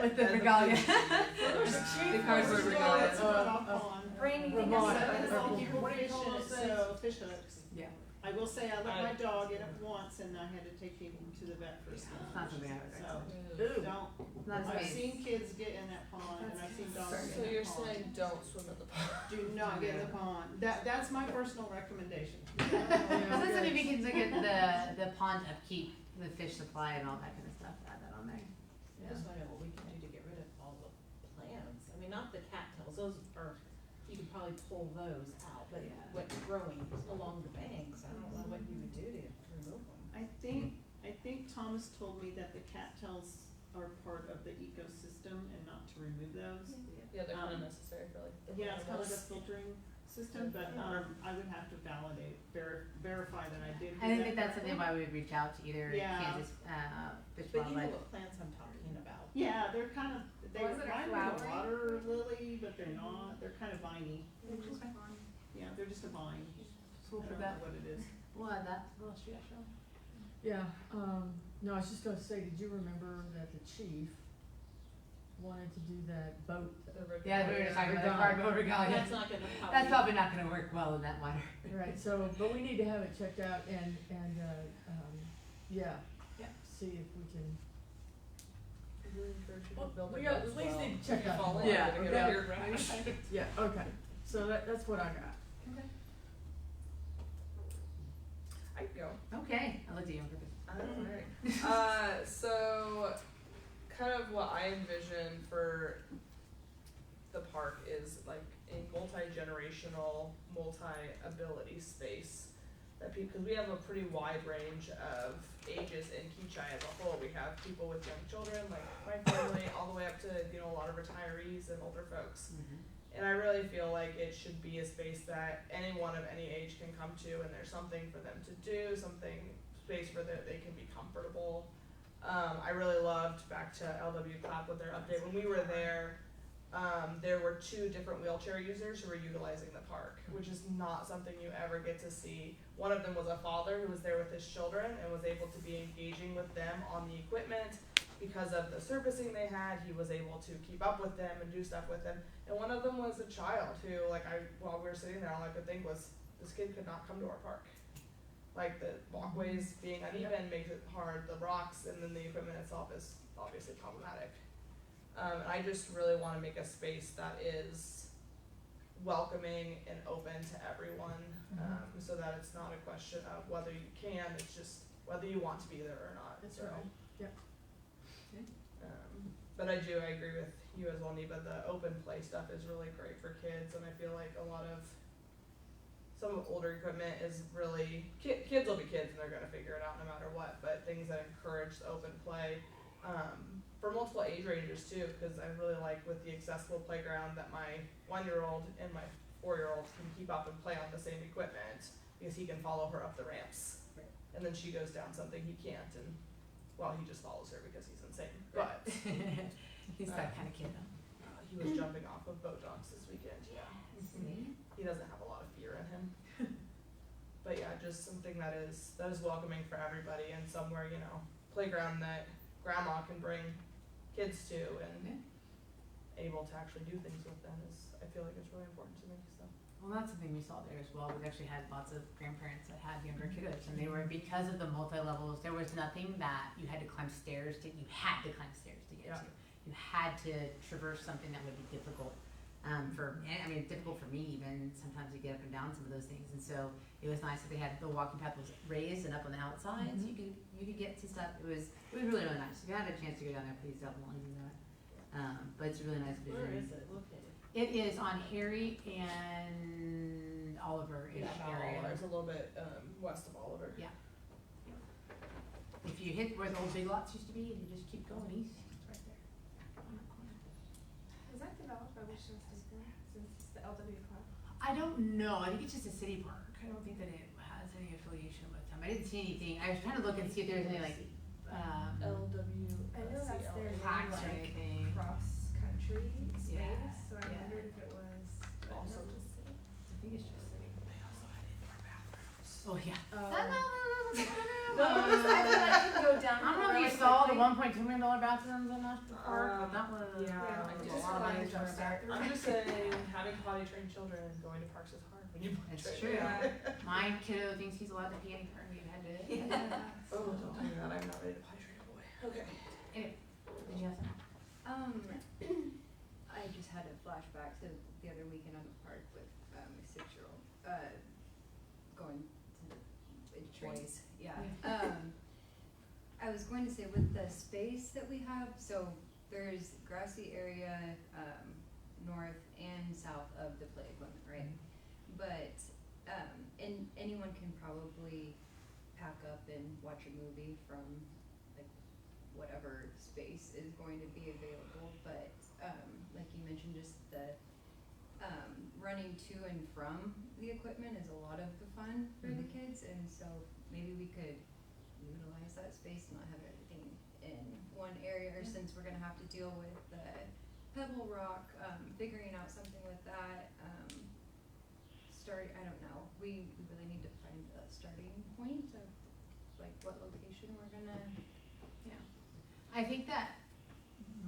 With the regalia. First, The chief cardboard was, regalia. it's a runoff pond. Rainy Vermont. thing. So Vermont. I'll keep What do you call fish, those things? so fish hooks. Yeah. I will say I let my dog in it once and I had to take him to the vet for skin It's not something I would infections. So, Ooh. don't, Not I've space. seen kids get in that pond and I've seen dogs Sorry. in So that you're pond. saying don't swim in the pond? Do not get in the pond. That's my personal recommendation. Well, that's something we can look at the pond upkeep, the fish supply and all that kind of stuff, add that on there. I just wonder what we can do to get rid of all the plants. I mean, not the cattails, those are, you could probably pull those out, but Yeah. what's growing along the banks, I don't know what you would do to remove them. I think Thomas told me that the cattails are part of the ecosystem and not to remove those. Yeah, they're kind of Um, necessary for like the Yeah, it's kind of like a animals. filtering system, but, I would have to validate, verify that I did do I that. think that's something why we would reach out to either Yeah. Kansas, Fish But you know Wildlife. what plants I'm talking about. Yeah, they're kind of, they Was it a remind me of a flowery? water lily, but they're not, they're kind of viney. Yeah, they're just a vine. So we'll I put don't know that, what it is. we'll add that, little street show. Yeah, no, I was just gonna say, did you remember that the chief wanted to do that boat? Yeah, we were just talking about the Regatta. cargo regalia. That's not gonna help. That's probably not gonna work well in that water. Right, so, but we need to have it checked out and, yeah. Yeah. See if we can, I really encourage you to well, build we a got, boat at as least well. need to check If you out. fall in, Yeah, you're gonna get a okay. weird rash. Yeah, okay, so that's what I got. I could go. Okay, I looked at you on purpose. Alright. So kind of what I envision for the park is like a multi-generational, multi-ability space that people, because we have a pretty wide range of ages in Kechi as a whole. We have people with young children, like my family, all the way up to, you know, a lot of retirees and older folks. And I really feel like it should be a space that anyone of any age can come to, and there's something for them to do, space where they can be comfortable. I really loved, back to LW Clap with their update, when we were there were 2 different wheelchair users who were utilizing the park, which is not something you ever get to see. One of them was a father who was there with his children and was able to be engaging with them on the equipment. Because of the servicing they had, he was able to keep up with them and do stuff with them. And one of them was a child who, while we were sitting there, all I could think was, this kid could not come to our park. Like, the walkways being uneven makes it hard, the rocks, and then the equipment itself is obviously problematic. And I just really wanna make a space that is welcoming and open to everyone, so that it's not a question of whether you can, it's just whether you want to be there or not, That's so. right. Yep. But I agree with you as well, Neva, the open play stuff is really great for kids, and I feel like a lot of, some of older equipment is really, kids will be kids and they're gonna figure it out no matter what, but things that encourage the open play, for multiple age ranges too, cause I really like with the accessible playground that my 1-year-old and my 4-year-old can keep up and play on the same equipment, because he can follow her up the ramps. And then she goes down something he can't, and, well, he just follows her because he's insane, but. He's that kind of kid though. He was jumping off of boat docks this weekend, yeah. He doesn't have a lot of fear in him. But yeah, just something that is welcoming for everybody, and somewhere, you know, playground that grandma can bring kids to and able to actually do things with them is, I feel like it's really important to me, so. Well, that's something we saw there as well. We actually had lots of grandparents that had younger kiddos, and they were, because of the multi-levels, there was nothing that you had to climb stairs to, you had to climb stairs to get to. You had to traverse something that would be difficult, difficult for me even, sometimes to get up and down some of those things. And so it was nice that they had, the walking path was raised and up on the outside, so you could get to stuff. It was really, really nice. If you had a chance to go down there, please definitely do that. But it's a really nice vision. Where is it located? It is on Harry and Oliver-ish area. It's a little bit, west of Oliver. Yeah. If you hit where the old Big Lots used to be and you just keep going east, it's right there. On that corner. Was that developed by Wichita State since it's the LW Club? I don't know. I think it's just a city park. I don't think that it has any affiliation with them. I didn't see anything. I was trying to look and see if there was any LW. I know that's their plaques or like anything. cross country space, Yeah, so I yeah. wondered if it was Also not just city. I think it's just city. They also had indoor bathrooms. Oh yeah. Oh. No, I feel like you can go down. I don't know if you saw the $1.2 million bathrooms in Ashton Park, but that was yeah, a just lot of money fine. to start. I'm just saying, having potty trained children and going to parks is hard when you potty It's train. true. Yeah. My kiddo thinks he's allowed to pee anytime we've had to. Oh, don't tell me that, I'm not ready to potty train a boy. Okay. Did you have something? I just had a flashback to the other weekend on the park with my 6-year-old, going to the trees, yeah. I was going to say with the space that we have, so there's grassy area, north and south of the play equipment, right? But, and anyone can probably pack up and watch a movie from like whatever space is going to be available, but like you mentioned, just the running to and from the equipment is a lot of the fun for the kids, and so maybe we could utilize that space and not have everything in one area, or since we're gonna have to deal with the Pebble Rock, figuring out something with that, I don't know, we really need to find a starting point of like what location we're gonna. I think that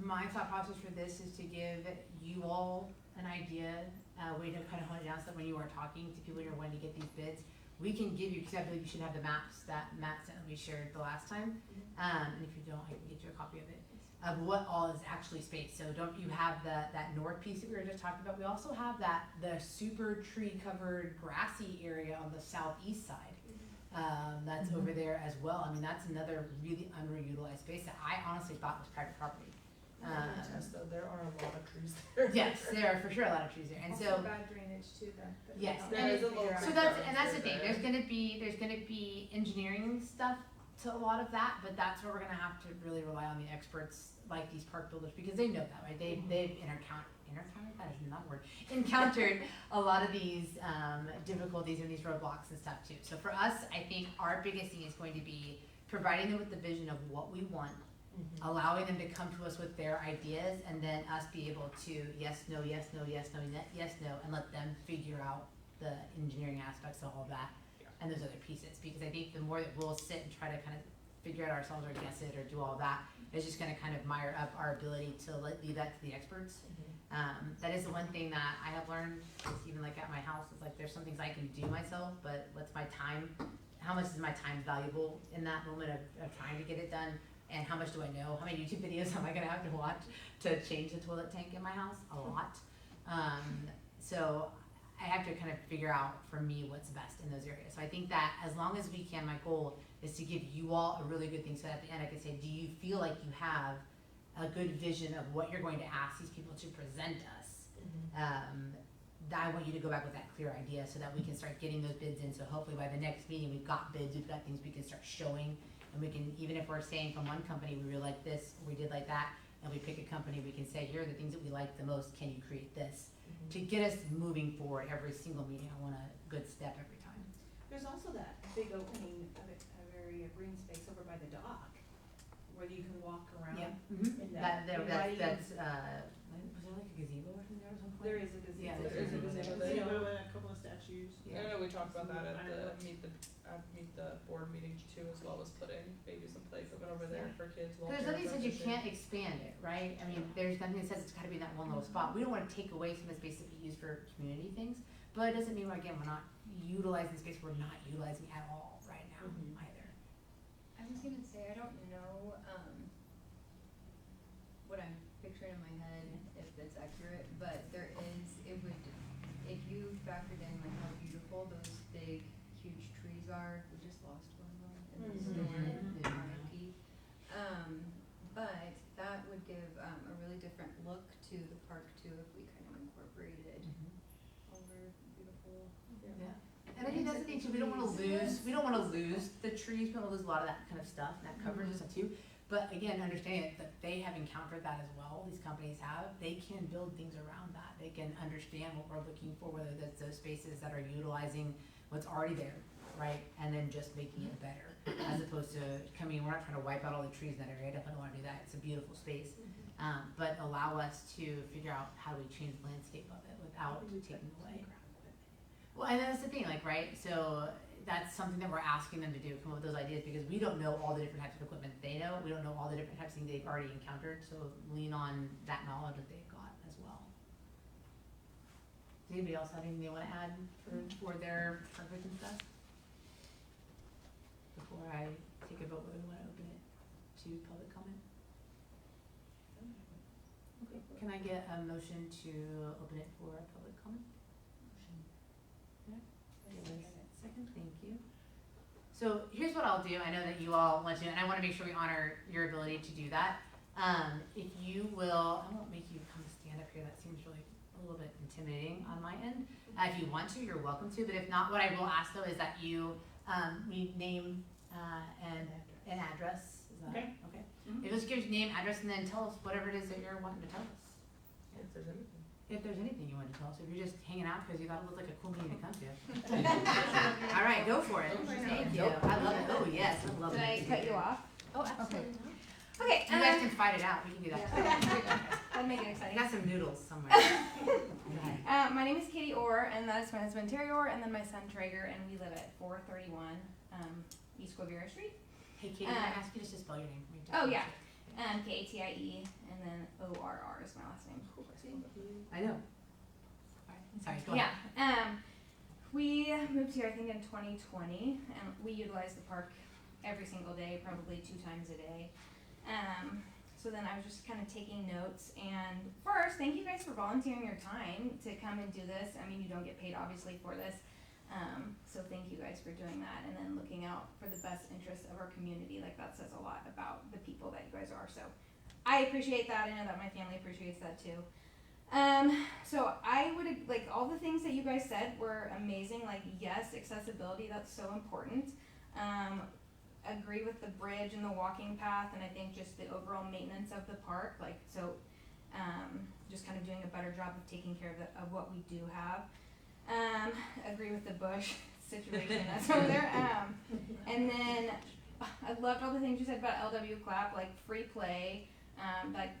my thought process for this is to give you all an idea, a way to kind of hone it down so that when you are talking to people you're wanting to get these bids, we can give you, because I believe you should have the maps that Matt sent we shared the last time. And if you don't, I can get you a copy of it, of what all is actually spaced. So don't you have that north piece that we were just talking about? We also have the super tree covered grassy area on the southeast side. That's over there as well. I mean, that's another really underutilized space that I honestly thought was private property. Though, there are a lot of trees there. Yes, there are for sure a lot of trees there, and Also so bad drainage too then. but yes, no. There is a little so that's the thing. There's gonna be engineering stuff to a lot of that, but that's where we're gonna have to really rely on the experts like these park builders, because they know that, right? They've encountered, that is not a word, encountered a lot of these difficulties and these roadblocks and stuff too. So for us, I think our biggest thing is going to be providing them with the vision of what we want, allowing them to come to us with their ideas, and then us be able to yes, no, yes, no, yes, no, yes, no, and let them figure out the engineering aspects of all that and those other pieces. Because I think the more that we'll sit and try to kind of figure it out ourselves or guess it or do all that, it's just going to kind of mire up our ability to leave that to the experts. That is the one thing that I have learned, is even like at my house, is like there's some things I can do myself, but what's my time, how much is my time valuable in that moment of trying to get it done, and how much do I know, how many YouTube videos am I gonna have to watch to change the toilet tank in my house? A lot. So I have to kind of figure out for me what's best in those areas. So I think that as long as we can, my goal is to give you all a really good thing, so that at the end I can say, do you feel like you have a good vision of what you're going to ask these people to present us? I want you to go back with that clear idea so that we can start getting those bids in. So hopefully by the next meeting, we've got bids, we've got things we can start showing, and we can, even if we're saying from one company, we really like this, we did like that, and we pick a company, we can say, here are the things that we like the most, can you create this? To get us moving forward every single meeting, I want a good step every time. There's also that big opening of a area of green space over by the dock, where you can walk around. Yeah. in that, That's, inviting- was there like a gazebo or something there or something? There is a gazebo. Yeah, there is a gazebo There there. you go, and a couple of statues. I know we talked about that at I the know. meet the board meeting too, as well as putting maybe some play equipment over there for kids. while There's they're nothing that says you transitioning. can't expand it, right? I mean, there's nothing that says it's gotta be in that one little spot. We don't wanna take away some of the space that we use for community things, but it doesn't mean, again, we're not utilizing space we're not utilizing at all right now either. I was gonna say, I don't know, what I'm picturing in my head, if that's accurate, but there is, if you factored in like how beautiful those big, huge trees are, we just lost one of them in the storm in Milwaukee. But that would give, a really different look to the park too, if we kind of incorporated all our beautiful. Yeah. And I think that's the thing too, we don't wanna lose the trees, we don't wanna lose a lot of that kind of stuff, and that coverage and stuff too. But again, understand that they have encountered that as well, these companies have, they can build things around that, they can understand what we're looking for, whether that's those spaces that are utilizing what's already there, right? And then just making it better, as opposed to coming, we're not trying to wipe out all the trees in that area, I definitely don't wanna do that, it's a beautiful space. But allow us to figure out how do we change the landscape of it without taking away. Well, and that's the thing, like, right, so that's something that we're asking them to do, come up with those ideas, because we don't know all the different types of equipment they know. We don't know all the different types of things they've already encountered, so lean on that knowledge that they've got as well. Does anybody else have anything they wanna add for their perfect and stuff? Before I take a vote, whether we wanna open it to public comment? Okay, can I get a motion to open it for public comment? Second, thank you. So here's what I'll do. I know that you all want to, and I want to make sure we honor your ability to do that. If you will, I won't make you come stand up here. That seems really a little bit intimidating on my end. If you want to, you're welcome to. But if not, what I will ask though is that you name and address. Is that Okay. Okay. If just give your name, address, and then tell us whatever it is that you're wanting to tell us. If there's anything. If there's anything you want to tell us, if you're just hanging out because you thought it looked like a cool meeting to come to. All right, go for it. Thank you. I love it. Oh, yes, I love it. Did I cut you off? Oh, absolutely. Okay, You guys can fight it out. We can do that. that'd make it I exciting. got some noodles somewhere. My name is Katie Orr, and that is my husband Terry Orr, and then my son Traeger, and we live at 431 East Quivira Street. Hey, Katie, can I ask you just to spell your name for me? Oh, yeah. Katie, and then ORR is my last name. I know. All right, sorry, go ahead. Yeah. We moved here, I think, in 2020, and we utilize the park every single day, probably 2 times a day. So then I was just kind of taking notes, and first, thank you guys for volunteering your time to come and do this. I mean, you don't get paid, obviously, for this. So thank you guys for doing that, and then looking out for the best interests of our community. Like, that says a lot about the people that you guys are. So I appreciate that. I know that my family appreciates that too. So I would, like, all the things that you guys said were amazing. Like, yes, accessibility, that's so important. Agree with the bridge and the walking path, and I think just the overall maintenance of the park. Like, so, just kind of doing a better job of taking care of what we do have. Agree with the bush situation that's over there. And then I loved all the things you said about LW Clap, like free play. Like,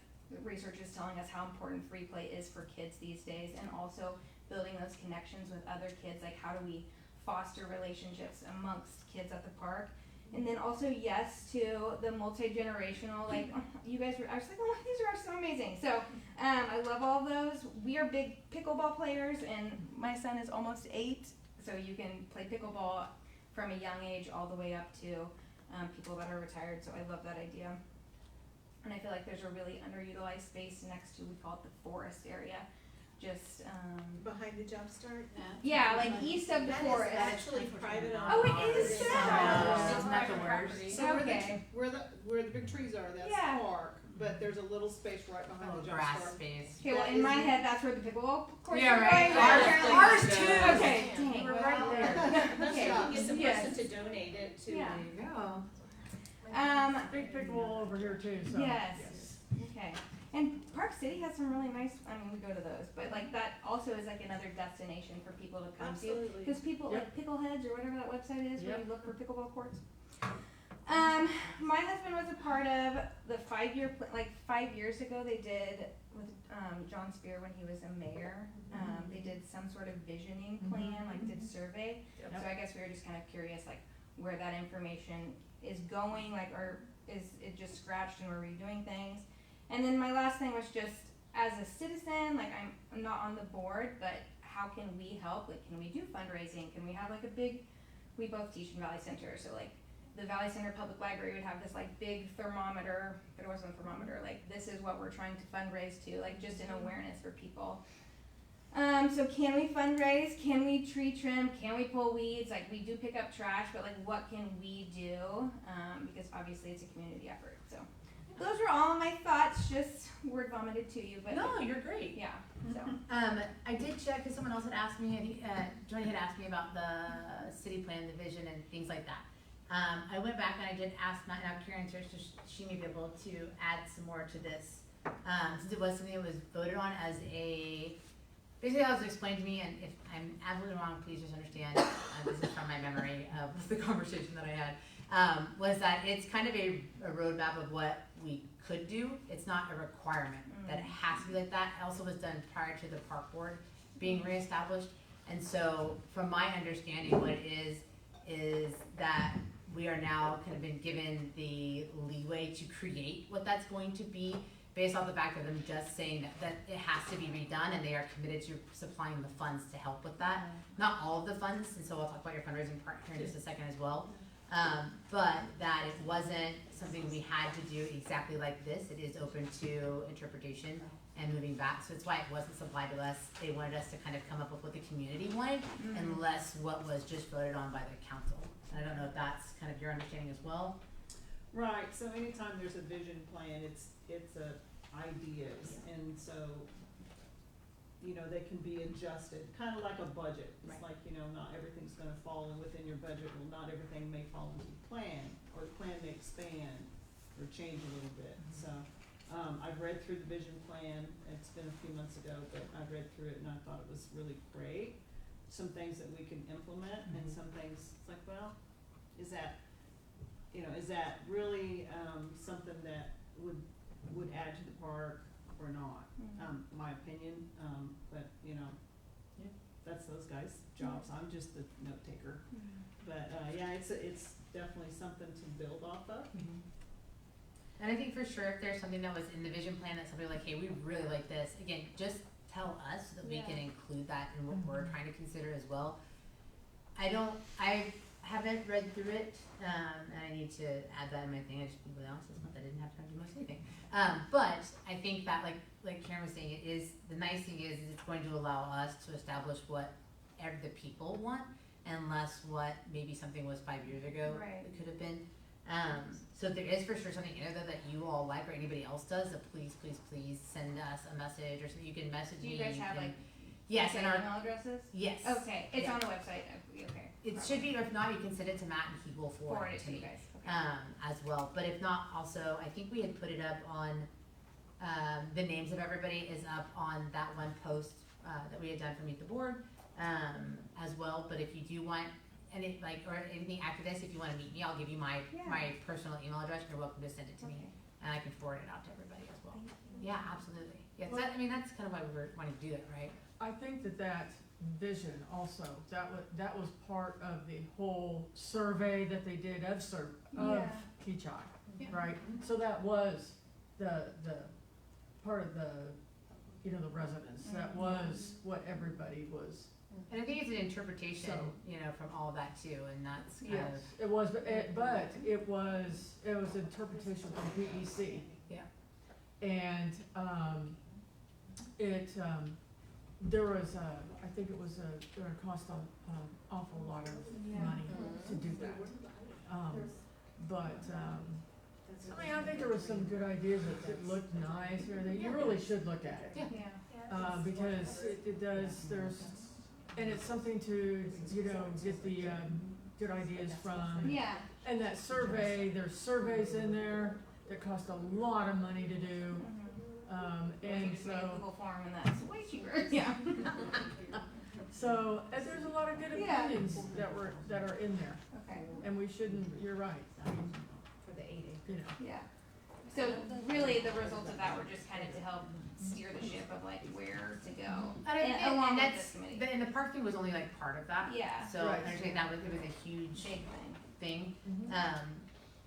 research is telling us how important free play is for kids these days, and also building those connections with other kids. Like, how do we foster relationships amongst kids at the park? And then also yes to the multi-generational, like, you guys were, I was like, oh, these are so amazing. So I love all those. We are big pickleball players, and my son is almost 8, so you can play pickleball from a young age all the way up to people that are retired. So I love that idea. And I feel like there's a really underutilized space next to, we call it the forest area. Just, Behind the jump start? yeah, like east of the forest. That is actually private owned. Oh, it is property. so. Isn't that the worst? So Okay. where the big trees are, that's Yeah. park, but there's a little space right behind Oh, the jump grass start. space. Okay, well, in my head, that's where the pickleball course Yeah, is right. going. Ours too. Okay, dang, we're right Well, there. Let's Okay. get the Yes. person to donate it to. Yeah. There you go. Big pickleball over here too, so. Yes. Okay. And Park City has some really nice, I mean, we go to those, but like that also is like another destination for people to come to. Absolutely. Because people, Yep. like Pickleheads or whatever that website is, where Yep. you look for pickleball courts. My husband was a part of the 5 years ago they did with John Spear when he was a mayor. They did some sort of visioning plan, like did survey. Yep. So I guess we were just kind of curious, like, where that information is going, like, or is it just scratched and we're redoing things? And then my last thing was just, as a citizen, like, I'm not on the board, but how can we help? Like, can we do fundraising? Can we have like a big, we both teach in Valley Center, so like the Valley Center Public Library would have this like big thermometer, but it wasn't a thermometer, like this is what we're trying to fundraise to, like just an awareness for people. So can we fundraise? Can we tree trim? Can we pull weeds? Like, we do pick up trash, but like what can we do? Because obviously it's a community effort, so. Those were all my thoughts, just word vomited to you, but No, you're great. yeah, so. I did check because someone else had asked me, and Johnny had asked me about the city plan, the vision, and things like that. I went back and I did ask Matt, now Karen's here, so she may be able to add some more to this. Since it was something that was voted on as a, basically how it was explained to me, and if I'm absolutely wrong, please just understand, this is from my memory of the conversation that I had, was that it's kind of a roadmap of what we could do. It's not a requirement that it has to be like that. It also was done prior to the park board being reestablished. And so from my understanding, what it is is that we are now kind of been given the leeway to create what that's going to be based off the fact of them just saying that it has to be redone and they are committed to supplying the funds to help with that. Not all of the funds, and so we'll talk about your fundraising part here in just a second as well. But that it wasn't something we had to do exactly like this. It is open to interpretation and moving back. So that's why it wasn't supplied to us. They wanted us to kind of come up with what the community wanted and less what was just voted on by the council. And I don't know if that's kind of your understanding as well. Right, so anytime there's a vision plan, it's ideas, and so, you know, they can be adjusted, kinda like a budget. It's Right. like, you know, not everything's gonna fall in within your budget, well, not everything may fall into the plan, or the plan may expand or change a little bit, so. I've read through the vision plan, it's been a few months ago, but I've read through it and I thought it was really great. Some things that we can implement and some things, it's like, well, is that, you know, is that really, something that would add to the park or not? My opinion, but, you know, yeah, that's those guys' jobs, I'm just the note taker. But, yeah, it's definitely something to build off of. And I think for sure if there's something that was in the vision plan that somebody like, hey, we really like this, again, just tell us so that we can include that in what we're trying to consider as well. I haven't read through it, and I need to add that in my thing. I just be really honest, this month I didn't have time to do most anything. But I think that like Karen was saying, it is, the nice thing is it's going to allow us to establish what the people want and less what maybe something was 5 years ago Right. it could have been. So if there is for sure something in there that you all like or anybody else does, please send us a message or something. You can message Do me. you guys have like yes, and our email addresses? yes. Okay, it's Yeah. on the website, okay. It should be, or if not, you can send it to Matt and he will forward it to you me. guys, okay. As well. But if not, also, I think we had put it up on, the names of everybody is up on that one post, that we had done for Meet the Board, as well. But if you do want any, or anything after this, if you wanna meet me, I'll give you my personal email address, you're welcome to send it to me. Okay. And I can forward it out to everybody as well. Thank you. Yeah, absolutely. Yeah, so that, I mean, that's kind of why we were wanting to do it, right? I think that vision also, that was part of the whole survey that they did of Yeah. Kechi, Yeah. right? So that was the part of the, you know, the residents, that was what everybody was. And I think it's an interpretation, So- you know, from all of that too, and that's kind Yes, it was, but it was interpretation from PEC. Yeah. And, there was I think it was gonna cost an awful lot of money to do that. But, I mean, I think there was some good ideas that looked nice, or that you really should look at it. Yeah. Because it does, and it's something to, you know, get the, good ideas from. Yeah. And that survey, there's surveys in there that cost a lot of money to do, and Just make a so, Google form and that's way cheaper. Yeah. and there's a lot of good Yeah. opinions that are in there, Okay, and we shouldn't, you're right, I mean, For the 8A. you know. yeah. So really, the results of that were just kind of to help steer the ship of like where to go. Along with that's, this committee. and the parking was only like part of that. Yeah. So Right. I understand that it was a huge Big thing. thing. Mhm.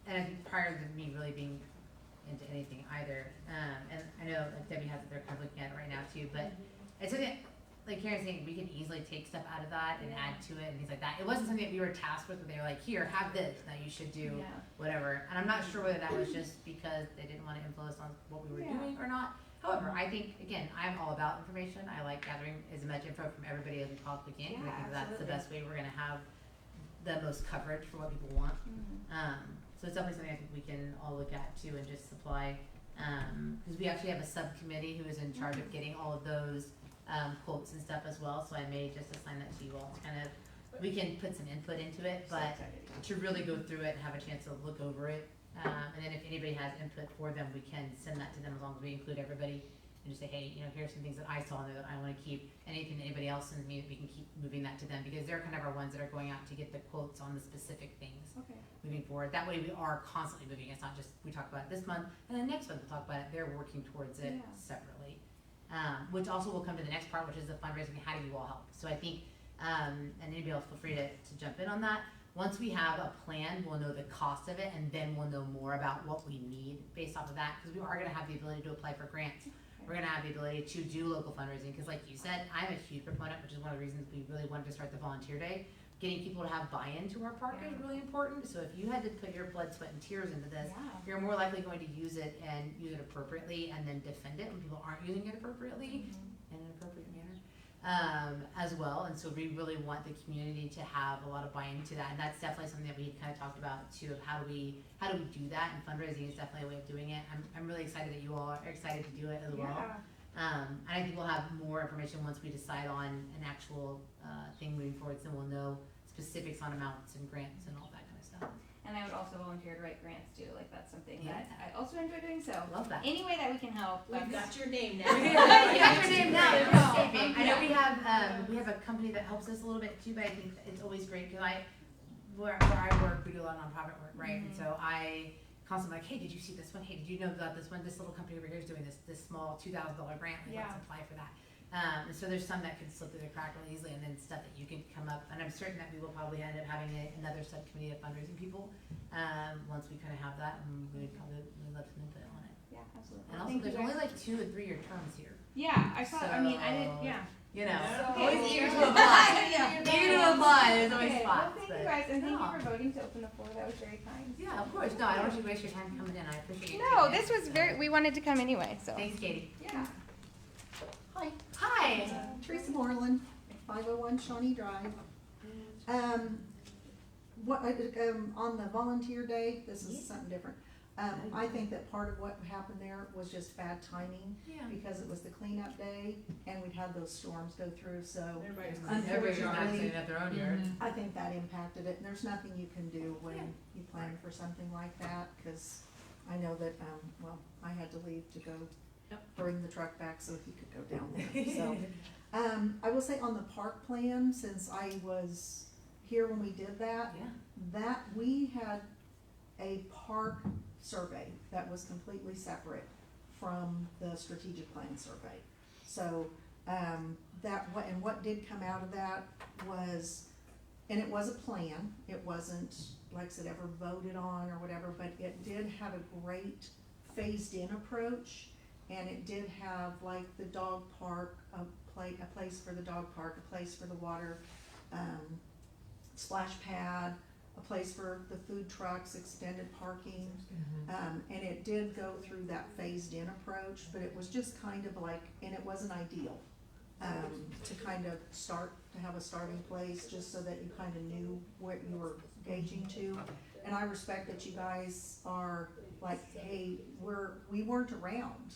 And I think prior to me really being into anything either, and I know like Debbie has it, they're kind of looking at it right now too, but it's something, like Karen's saying, we can easily take stuff out of that and add to it and things like that. It wasn't something that we were tasked with, where they were like, here, have this, now you should do Yeah. whatever. And I'm not sure whether that was just because they didn't wanna influence on what we were Yeah. doing or not. However, I think, again, I'm all about information. I like gathering as much info from everybody as we possibly can, because I Yeah, think that's the absolutely. best way we're gonna have the most coverage for what people want. So it's definitely something I think we can all look at too and just supply, because we actually have a subcommittee who is in charge of getting all of those, quotes and stuff as well, so I may just assign that to you all to kind of, we can put some input into it, but to really go through it and have a chance to look over it. And then if anybody has input for them, we can send that to them as long as we include everybody and just say, hey, you know, here's some things that I saw in there that I wanna keep, anything that anybody else sends me, that we can keep moving that to them, because they're kind of our ones that are going out to get the quotes on the specific things Okay. moving forward. That way we are constantly moving, it's not just, we talk about it this month, and then next month we'll talk about it, they're working towards it Yeah. separately. Which also will come to the next part, which is the fundraising, how do you all help? So I think, and anybody else feel free to jump in on that. Once we have a plan, we'll know the cost of it, and then we'll know more about what we need based off of that, because we are gonna have the ability to apply for grants. We're gonna have the ability to do local fundraising, because like you said, I'm a huge proponent, which is one of the reasons we really wanted to start the volunteer day. Getting people to have buy-in to our park is really important, so if you had to put your blood, sweat, and tears into this, you're more likely going to use it and use it appropriately, and then defend it when people aren't using it appropriately, in an appropriate manner, as well. And so we really want the community to have a lot of buy-in to that, and that's definitely something that we kind of talked about too, of how do we do that, and fundraising is definitely a way of doing it. I'm really excited that you all are excited to do it as well. And I think we'll have more information once we decide on an actual thing moving forward, so we'll know specifics on amounts and grants and all that kind of stuff. And I would also volunteer to write grants too, like that's something that I also enjoy doing, so Love that. any way that we can help. We've got your name now. You got your name now. There's no escaping. I know we have a company that helps us a little bit too, but I think it's always great because where I work, we do a lot of nonprofit work, right? And so I constantly like, hey, did you see this one? Hey, did you know about this one? This little company over here is doing this small $2,000 grant. Like, let's apply for that. And so there's some that can slip through the crack really easily, and then stuff that you can come up. And I'm certain that we will probably end up having another subcommittee of fundraising people once we kind of have that, and we'd probably love some input on it. Yeah, absolutely. And also, there's only like 2 and 3 year terms here. Yeah, I saw. I mean, I didn't. Yeah. You know, Yeah. always eager to Yeah. apply. Yeah. Eager to apply. There's always Okay, spots. well, thank you guys, and thank No. you for voting to open the floor. That was very kind. Yeah, of course. No, I don't want you to waste your time coming in. I appreciate you. No, doing it. this was very. We wanted to come anyway, so. Thanks, Katie. Yeah. Hi, Hi. Teresa Moreland, 501 Shawnee Drive. On the volunteer day, this is something different. I think that part of what happened there was just bad timing, Yeah. because it was the cleanup day, and we'd had those storms go through, so Everybody's Everybody's not unfortunately, cleaning up their own yard. I think that impacted it, and there's nothing you can do when Yeah. you plan for something like that, cause I know that, I had to leave to go bring the truck back so he could go down there, so. I will say on the park plan, since I was here when we did that, that we had a park survey that was completely separate from the strategic plan survey. So, what did come out of that was, and it was a plan, it wasn't, like I said, ever voted on or whatever, but it did have a great phased in approach, and it did have like the dog park, a place for the dog park, a place for the water, splash pad, a place for the food trucks, extended parking, and it did go through that phased in approach, but it was just kind of like, and it wasn't ideal, to kind of have a starting place, just so that you kind of knew what you were gauging to. And I respect that you guys are like, hey, we weren't around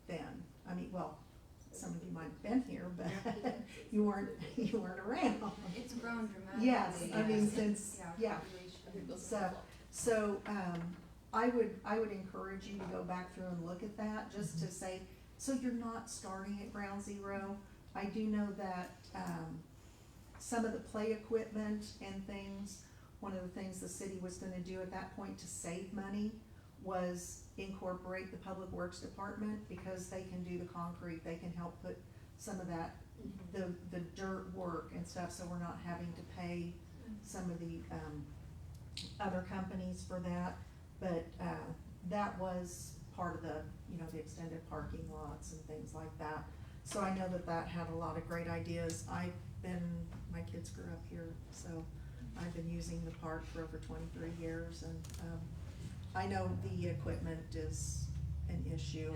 then. I mean, well, some of you might have been here, but you weren't around. It's grown dramatically. Yes, I mean, since, yeah. So, I would encourage you to go back through and look at that, just to say, so you're not starting at ground zero. I do know that, some of the play equipment and things, one of the things the city was gonna do at that point to save money was incorporate the Public Works Department, because they can do the concrete, they can help put some of that, the dirt work and stuff, so we're not having to pay some of the, other companies for that. But, that was part of the, the extended parking lots and things like that. So I know that had a lot of great ideas. My kids grew up here, so I've been using the park for over 23 years, and, I know the equipment is an issue,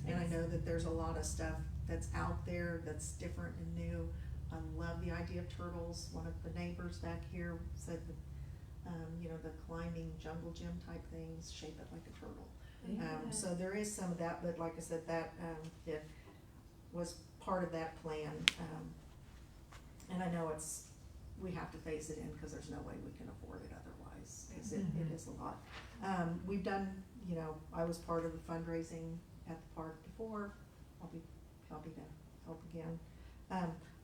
and I know that there's a lot of stuff that's out there that's different and new. I love the idea of turtles. One of the neighbors back here said that, the climbing jungle gym type things, shape it like a turtle. So there is some of that, but like I said, that, it was part of that plan. And I know we have to phase it in, because there's no way we can afford it otherwise, because it is a lot. We've done, I was part of the fundraising at the park before. I'll be happy to help again.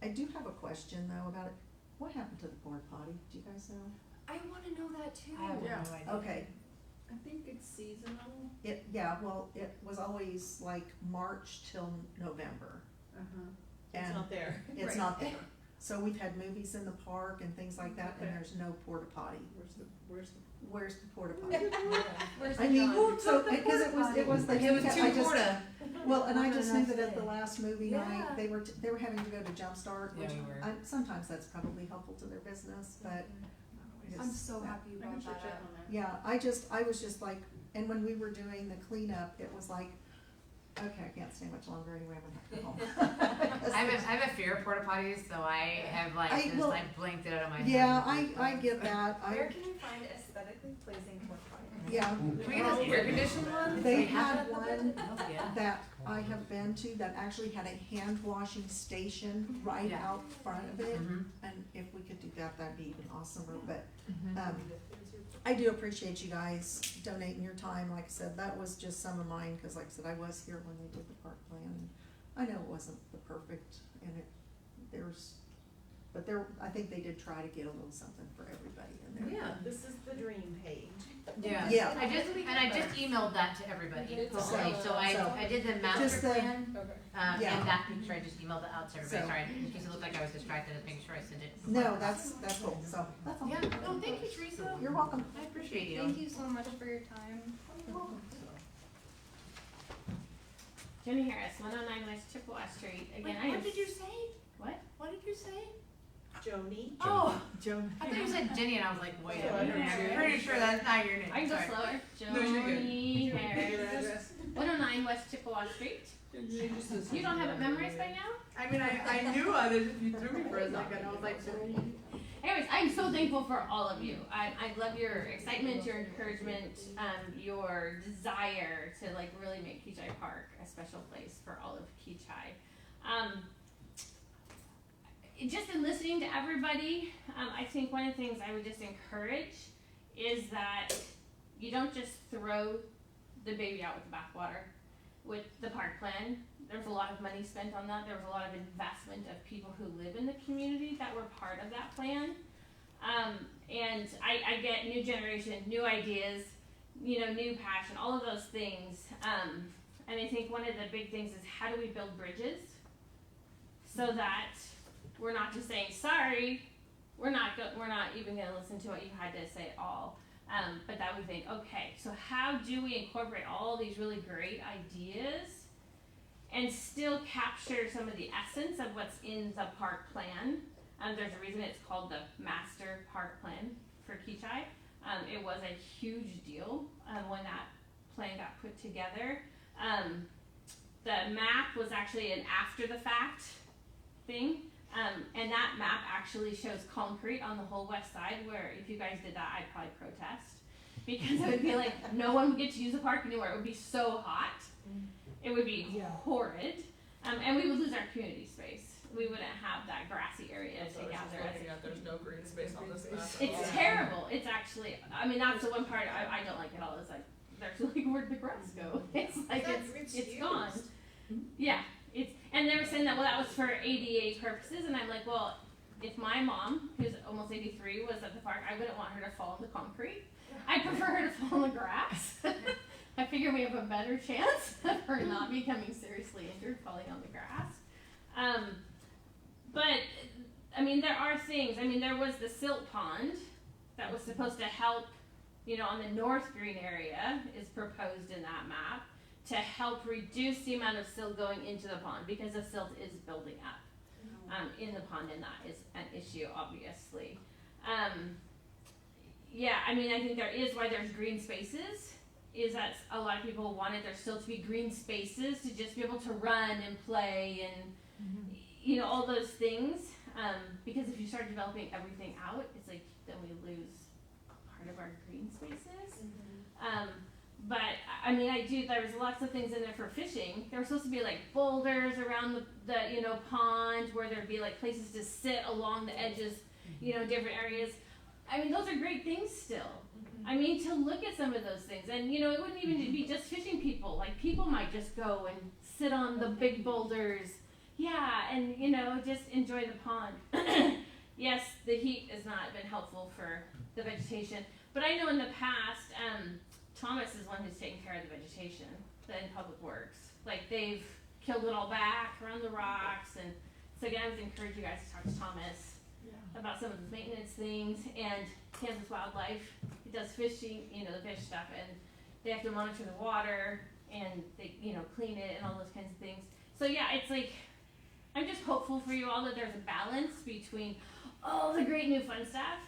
I do have a question though about it. What happened to the porta potty? Do you guys know? I want to know that too. I have no idea. Okay. I think it's seasonal. It was always like March till November. It's And not there. it's Right. not there. So we've had movies in the park and things like that, and Okay. there's no porta potty. Where's Where's the porta potty? Where's I the mean, John? so, because it was the. It was I too just- porta. Well, and I Not just knew enough that at the day. last movie Yeah. night, they were having to go to Jumpstart, Yeah, which we were. sometimes that's probably helpful to their business, but I'm so happy you I can brought sure that check up. on that. yeah, I was just like, and when we were doing the cleanup, it was like, okay, I can't stay much longer anyway, I'm gonna have to go home. I have a fear of porta potties, so I have well, blanked it out of my head. Yeah, I get that, Where can we find aesthetically pleasing porta potties? yeah. Can we get those air conditioned ones? They We have had one Oh, yeah. that I have been to that actually had a hand washing station right Yeah. out front of it. Mhm. And if we could do that, that'd be even awesomer, but, Mhm. I do appreciate you guys donating your time, like I said, that was just some of mine, cause like I said, I was here when they did the park plan, and I know it wasn't the perfect, and I think they did try to get a little something for everybody in there. Yeah. This is the dream page. Yeah. Yeah. I just emailed that to everybody. It's Okay, so I did the master Just the- plan, Okay. Yeah. and that picture, I just emailed it out to everybody, So- sorry, in case it looked like I was distracted, I was making sure I sent it. No, that's cool, so, that's all. Yeah, no, thank you, Teresa. You're welcome. I appreciate you. Thank you so much for your time. Jenny Harris, 109 West Chippewa Street. Again, What did you say? What? What did you say? Joni. Oh, Joan. I thought you said Jenny, and I was like, wait a Yeah, I minute, heard I'm pretty sure that's not your name, I can go sorry. slower. No, you're good. Joni Your Harris, address. 109 West Chippewa Street. You don't have it memorized by now? I mean, I knew of it, you threw me for a second, I was like, Anyways, I'm so thankful for all of you. I love your excitement, your encouragement, your desire to like really make Kechi Park a special place for all of Kechi. Just in listening to everybody, I think one of the things I would just encourage is that you don't just throw the baby out with the bathwater with the park plan. There was a lot of money spent on that. There was a lot of investment of people who live in the community that were part of that plan. And I get new generation, new ideas, new passion, all of those things. And I think one of the big things is how do we build bridges so that we're not just saying, sorry, we're not even gonna listen to what you had to say at all. But that we think, okay, so how do we incorporate all these really great ideas and still capture some of the essence of what's in the park plan? There's a reason it's called the Master Park Plan for Kechi. It was a huge deal when that plan got put together. The map was actually an after the fact thing. And that map actually shows concrete on the whole west side, where if you guys did that, I'd probably protest. Because it would be like, no one would get to use the park anymore. It would be so hot. It would be Yeah. horrid. And we would lose our community space. We wouldn't have that grassy area So to I was just gather. looking at, there's no green space on this map. at It's all. terrible. It's actually, I mean, that's the one part I don't like at all. It's like, there's like, where'd the grass go? It's like, it's gone. Yeah, and they were saying that, well, that was for ADA purposes, and I'm like, well, if my mom, who's almost 83, was at the park, I wouldn't want her to fall in the concrete. I prefer her to fall in the grass. I figure we have a better chance of her not becoming seriously injured falling on the grass. But, I mean, there are things. I mean, there was the silt pond that was supposed to help, on the north green area is proposed in that map to help reduce the amount of silt going into the pond, because the silt is building up in the pond, and that is an issue, obviously. Yeah, I mean, I think there is why there's green spaces, is that a lot of people wanted there still to be green spaces to just be able to run and play and, all those things. Because if you start developing everything out, it's like, then we lose part of our green spaces. But I mean, there was lots of things in there for fishing. There were supposed to be like boulders around the pond, where there'd be like places to sit along the edges, different areas. I mean, those are great things still. I mean, to look at some of those things, and it wouldn't even be just fishing people. Like, people might just go and sit on the big boulders, and just enjoy the pond. Yes, the heat has not been helpful for the vegetation, but I know in the past, Thomas is one who's taking care of the vegetation in Public Works. Like, they've killed it all back around the rocks, and So again, I would encourage you guys to talk to Thomas about some of the maintenance things, and Kansas Wildlife, it does fishing, you know, the fish stuff, and they have to monitor the water, and they, you know, clean it and all those kinds of things. So yeah, it's like, I'm just hopeful for you all that there's a balance between all the great new fun stuff.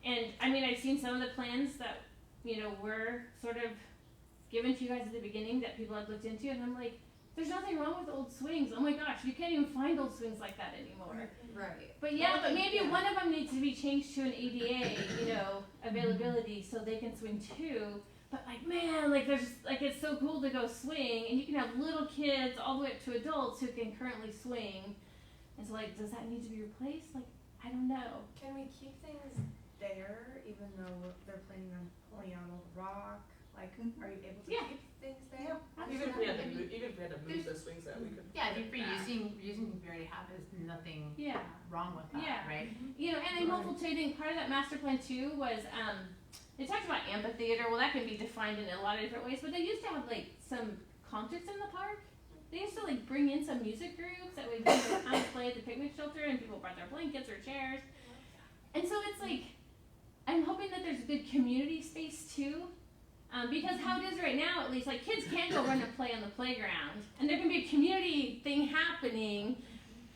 And I mean, I've seen some of the plans that, you know, were sort of given to you guys at the beginning that people had looked into, and I'm like, there's nothing wrong with old swings. Oh my gosh, you can't even find old swings like that anymore. Right. But yeah, but maybe one of them needs to be changed to an ADA, you know, availability so they can swing too. But like, man, like there's, like it's so cool to go swing, and you can have little kids all the way up to adults who can currently swing. And so like, does that need to be replaced? Like, I don't know. Can we keep things there even though they're planning on pulling out all the rock? Like, are you able to Yeah. keep things there? Even if we had to move, the swings that we could. Yeah, if put you're back. using what we already have, there's nothing Yeah. wrong with that, Yeah. right? You know, and I'm hopeful too, I think part of that master plan too was, they talked about amphitheater. Well, that can be defined in a lot of different ways, but they used to have like some concerts in the park. They used to like bring in some music groups that would come and play at the picnic shelter, and people brought their blankets or chairs. And so it's like, I'm hoping that there's a good community space too. Because how it is right now, at least, like kids can't go run and play on the playground, and there can be a community thing happening,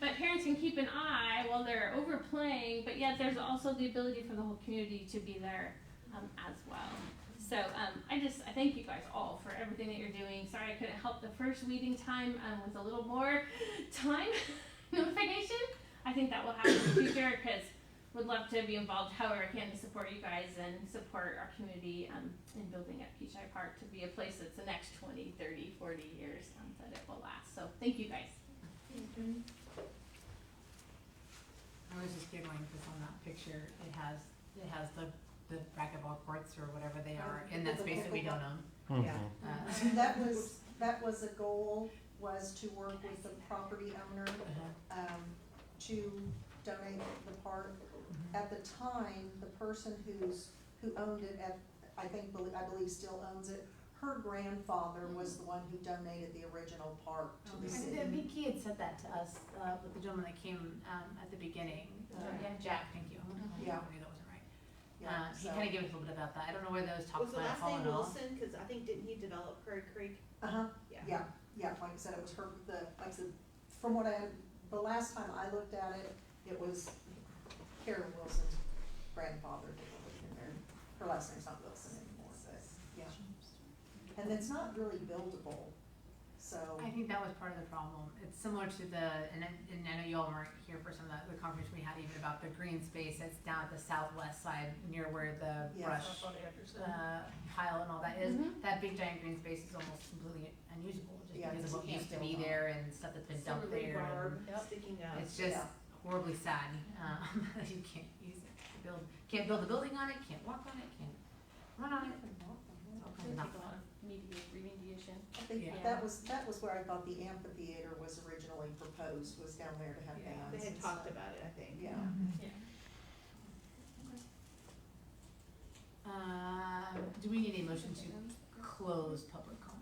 but parents can keep an eye while they're overplaying, but yet there's also the ability for the whole community to be there as well. So I thank you guys all for everything that you're doing. Sorry I couldn't help the first meeting time with a little more time notification. I think that will happen in the future, because would love to be involved however I can to support you guys and support our community in building up Kechi Park to be a place that's the next 20, 30, 40 years that it will last. So thank you guys. I was just giggling because on that picture, it has the racquetball courts or whatever they are in that space that we don't own. Yeah. That was a goal, was to work with the property owner, to donate the park. At the time, the person who owned it I believe still owns it, her grandfather was the one who donated the original park to the city. I think he had said that to us with the gentleman that came at the beginning. Jack, thank you. Yeah. I knew that wasn't right. Yeah, He so- kind of gave us a little bit about that. I don't know where those talks Was the might have last name fallen off. Wilson? Cause I think, didn't he develop Prairie Creek? Uh-huh, Yeah. yeah, like I said, it was her, like I said, from what the last time I looked at it, it was Karen Wilson's grandfather that lived in there. Her last name's not Wilson anymore, but, yeah. And it's not really buildable, so. I think that was part of the problem. It's similar to and I know you all weren't here for some of the conversation we had even about the green space that's down at the southwest side near where the Yeah. brush Up on Anderson. pile and all that is. Mhm. That big giant green space is almost completely unusable just Yeah, because of you what can't used to be build on there and stuff that's been dumped Silver there. barb And sticking out. it's just Yeah. horribly sad. You can't use it. Can't build a building on it, can't walk on it, can't run on it. It's all kinds of People nonsense. have remediation. I think Yeah. that was where I thought the amphitheater was originally proposed, was down there to have Yeah. bands They had and talked stuff. about it, I think. Yeah. Do we need a motion to close public comment?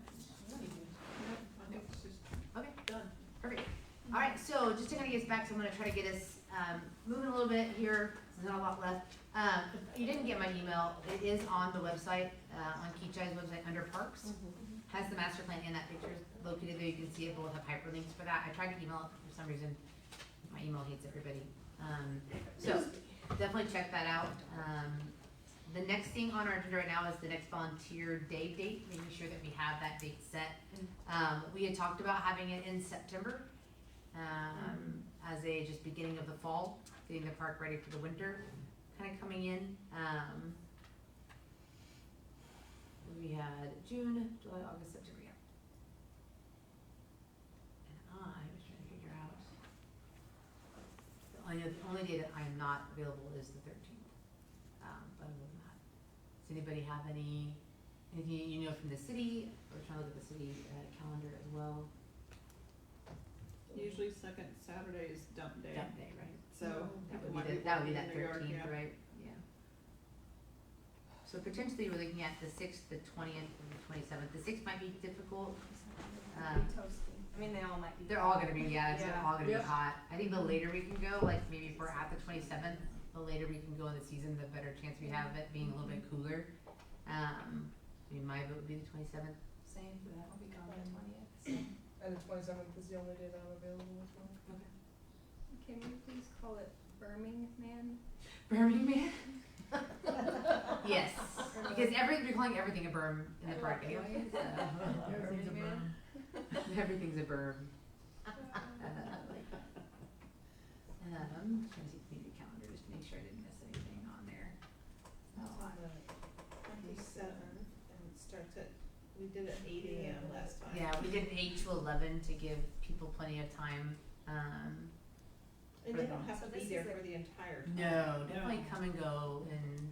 Okay, Done. perfect. All right, so just to kind of get us back, so I'm gonna try to get us moving a little bit here. There's not a lot left. If you didn't get my email, it is on the website, on Kechi's website under parks. Has the master plan and that picture is located there. You can see it. Both have hyperlinks for that. I tried to email it for some reason. My email hates everybody. So definitely check that out. The next thing on our agenda right now is the next volunteer day date, making sure that we have that date set. We had talked about having it in September, as a just beginning of the fall, getting the park ready for the winter, kind of coming in. We had June, July, August, September, yeah. And I was trying to figure out, the only day that I am not available is the 13th. But other than that, does anybody have anything you know from the city? We're trying to look at the city calendar as well. Usually second Saturday is dump day, Dump day, right? so That people would might be that would be working that in their yard, 13th, yeah. right? Yeah. So potentially we're looking at the 6th, the 20th, and the 27th. The 6th might be difficult. Toasting. I mean, they all might be. They're all gonna be, yeah, it's Yeah. all gonna be Yep. hot. I think the later we can go, like maybe if we're at the 27th, the later we can go in the season, the better chance we have of it being a little bit cooler. I mean, my vote would be the 27th. Same, I'll be gone the 20th. And the 27th is the only day that I'm available as well. Can we please call it Birmingham? Birmingham? Yes, because we're calling everything a berm in the park anyway, so. Everything's a Birmingham. Everything's a berm. Trying to see the community calendar, just to make sure I didn't miss anything on there. It's on the 27th, and it starts at, we did it 8 AM last time. Yeah, we did 8 to 11 to give people plenty of time. And they don't have So to be this there is a- for the entire time. No, definitely come and go and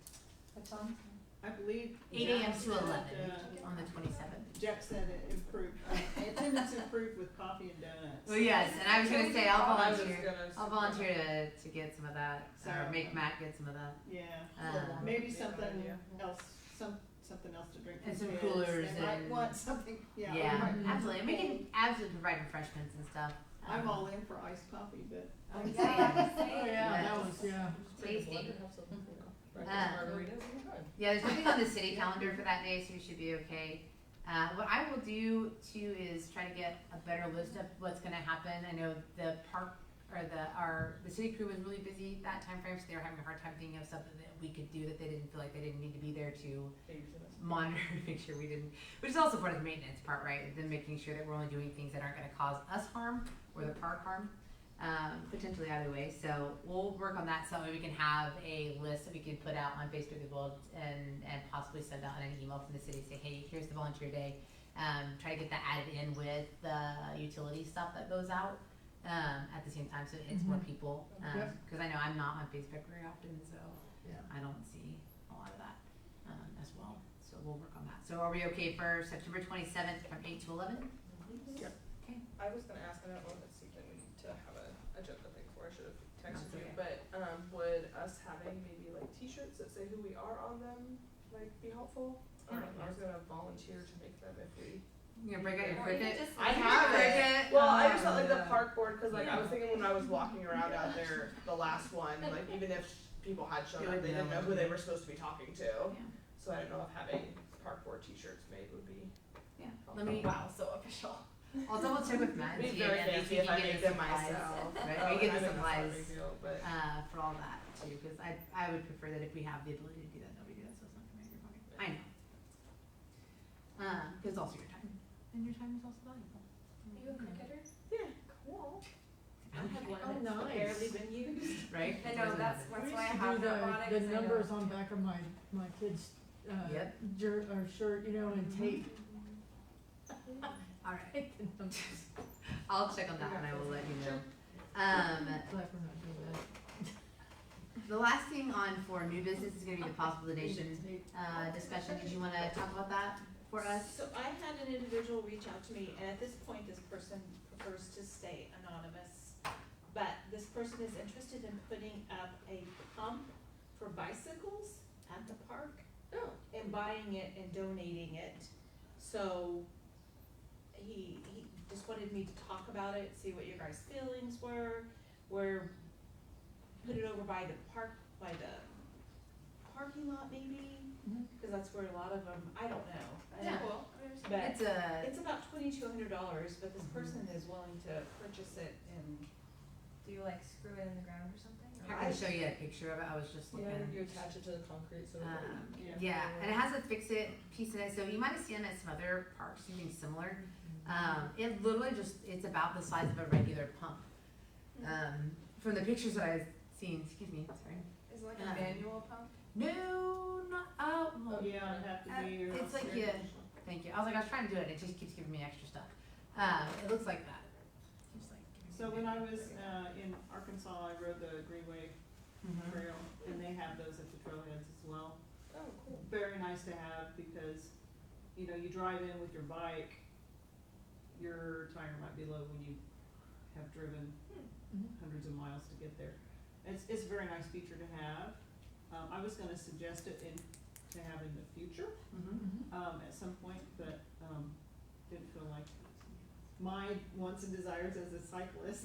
What time? I believe. 8 a.m. Jack to 11 said, on the 27th. Jack said it improved, attendance improved with coffee and donuts. Well, yes, and I was gonna say I'll I was volunteer. gonna I'll volunteer to get some of that, or So- make Matt get some of that. Yeah, Yeah, maybe good something idea. else, something else to drink for And some kids. coolers They might and- want something, yeah. we Yeah, might- absolutely. And we can absolutely provide refreshments and stuff. I'm all in for iced coffee, but Oh, Same. yeah. Oh, yeah, that Yes. was, yeah. Tasty. Have some, you know, breakfast margaritas anytime. Yeah, there's nothing on the city calendar for that day, so we should be okay. What I will do too is try to get a better list of what's gonna happen. I know the park or the city crew was really busy that time frame, so they were having a hard time thinking of something that we could do that they didn't feel like they didn't need to be there to Babysit us. monitor and make sure we didn't, which is also part of the maintenance part, right? Then making sure that we're only doing things that aren't gonna cause us harm or the park harm, potentially either way. So we'll work on that so that we can have a list that we can put out on Facebook as well and possibly send out an email from the city, say, hey, here's the volunteer day. Try to get that added in with the utility stuff that goes out at the same time so it hits more people. Yep. Because I know I'm not on Facebook very often, so Yeah. I don't see a lot of that as well. So we'll work on that. So are we okay for September 27th from 8 to 11? Yep. Okay. I was gonna ask, I don't know if it's something we need to have a agenda thing for, I should have texted That's you, okay. but, would us having maybe like t-shirts that say who we are on them, like, be helpful? Yeah. I was gonna volunteer to make them if we. You gonna break out your Or you could cricket? just I leave have it. it. Well, I just felt like the Yeah. park board, cause like I was Yeah. thinking when I was walking around out there, the last one, like even if people had shown They up, would they didn't know. know who they were supposed to be talking to. Yeah. So I didn't know if having park board t-shirts made would be. Yeah. Let me. Wow, so official. I'll double check with Matt and It'd be see very if we fancy can if I get make the them supplies. myself. Right, Oh, we get I the think that's not a supplies big deal, but. for all that too, because I would prefer that if we have the ability to do that, nobody do that, so it's not coming out of your pocket. I know. Because also your time, and your time is also valuable. Are you a cricketer? Yeah, cool. I have one Oh, that's nice. barely been used. Right? I know, that's We why used I to have do robotics. the I know. numbers on back of my kid's, Yep. or shirt, you know, and tape. All right. The numbers. I'll check on that and I will let you know. Glad we're not doing that. The last thing on for new business is gonna be the possible donation discussion. Did you wanna talk about that for us? So I had an individual reach out to me, and at this point, this person prefers to stay anonymous. But this person is interested in putting up a pump for bicycles at the park. Oh. And buying it and donating it. So he just wanted me to talk about it, see what your guys' feelings were, put it over by the park, by the parking lot maybe, Mhm. cause that's where a lot of them, I don't know. Yeah. Cool. But It's a, it's about $2,200, but this person is willing to purchase it and Do you like screw it in the ground or something? Or- I can show you a picture of it. I was just looking. you attach it to the concrete so Yeah, and it has a fix-it piece in it, so you might have seen it at some other parks, something similar. It literally it's about the size of a regular pump. From the pictures that I've seen, excuse me, sorry. Is it like a manual pump? No, not, Oh, yeah, it'd have to be your. it's like, yeah, thank you. I was like, I was trying to do it, and it just keeps giving me extra stuff. It looks like that. Keeps like giving me So when I was, in Arkansas, I rode the Greenway Mhm. Trail, and they have those at the trailheads as well. Oh, cool. Very nice to have, because, you know, you drive in with your bike, your tire might be low when you have driven hundreds of miles to get there. It's a very nice feature to have. I was gonna suggest it to have in the future, Mhm. at some point, but, didn't feel like my wants and desires as a cyclist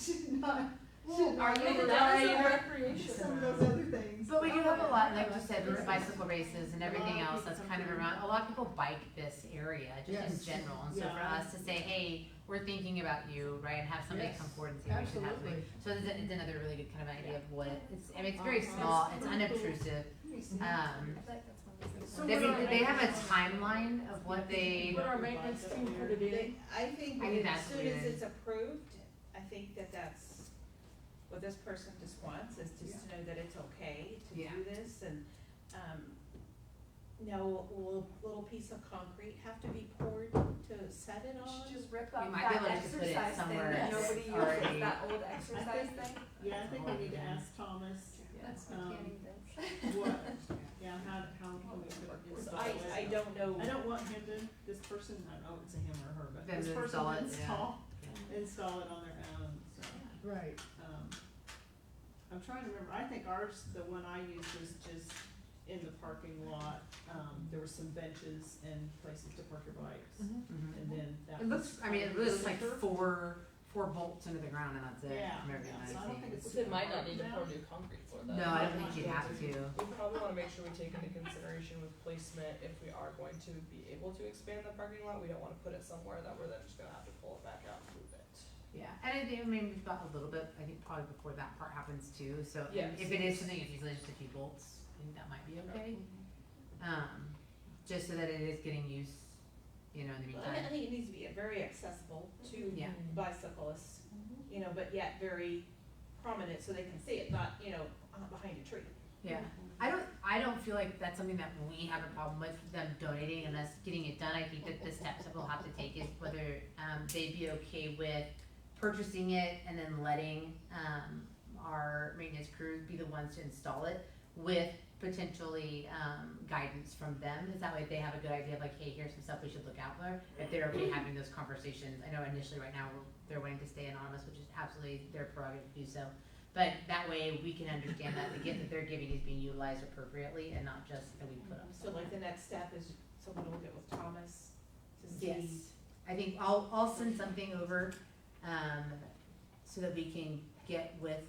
should not, Are you That is a right? recreation. some of those other things. But we do have a lot, like you said, with the bicycle races and everything else that's kind of around, a lot of people bike this area, just in Yes. general, and so for Yeah. us to say, hey, we're thinking about you, right, and have somebody Yes, come forward and say we should have something. absolutely. So it's another really good kind of idea of what, it's, I mean, it's very small, it's unobtrusive. So They, would our they have a maintenance- timeline of what they, Would our maintenance team put it in? I think I think as that's soon as weird. it's approved, I think that that's what this person just wants, is just to know that it's okay to Yeah. do this, and, no, will a little piece of concrete have to be poured to set it on? Just rip You up might be that able to just put it exercise thing somewhere that that's nobody already- uses, that old exercise think- thing. Yeah, I think we need to ask Thomas, That's what, yeah, how can we put it, install it? I don't know. I don't want him to, this person, I don't know if it's a him or her, but Them this to person install to it, yeah. install it on their own, so. Right. I'm trying to remember, I think ours, the one I used was just in the parking lot, there were some benches and places to park your bikes, Mhm. and then that it looks, I mean, it really looks like four bolts into the ground and that's it, Yeah, from everything yeah, I've so I don't think seen. it's. They might not super need to hard pour now. new concrete for that. No, I don't think you'd have to. We probably wanna make sure we take into consideration with placement, if we are going to be able to expand the parking lot, we don't wanna put it somewhere that we're then just gonna have to pull it back out and move it. Yeah, and I mean, we've got a little bit, I think probably before that part happens too, so Yes. if it is something, if easily just a few bolts, I think that might be okay. Just so that it is getting used, you know, in the Well, I meantime. think it needs to be very accessible to Yeah. bicyclists, you know, but yet very prominent so they can see it, not, you know, behind a tree. Yeah, I don't feel like that's something that we have a problem with them donating and us getting it done. I think that the steps that we'll have to take is whether, they'd be okay with purchasing it and then letting, our maintenance crews be the ones to install it with potentially, guidance from them. Cause that way they have a good idea of like, hey, here's some stuff we should look out for. If they're okay having those conversations. I know initially right now, they're wanting to stay anonymous, which is absolutely their prerogative to do so. But that way we can understand that the gift that they're giving is being utilized appropriately and not just that we put up. So like the next step is someone will get with Thomas to see. Yes, I think I'll send something over, so that we can get with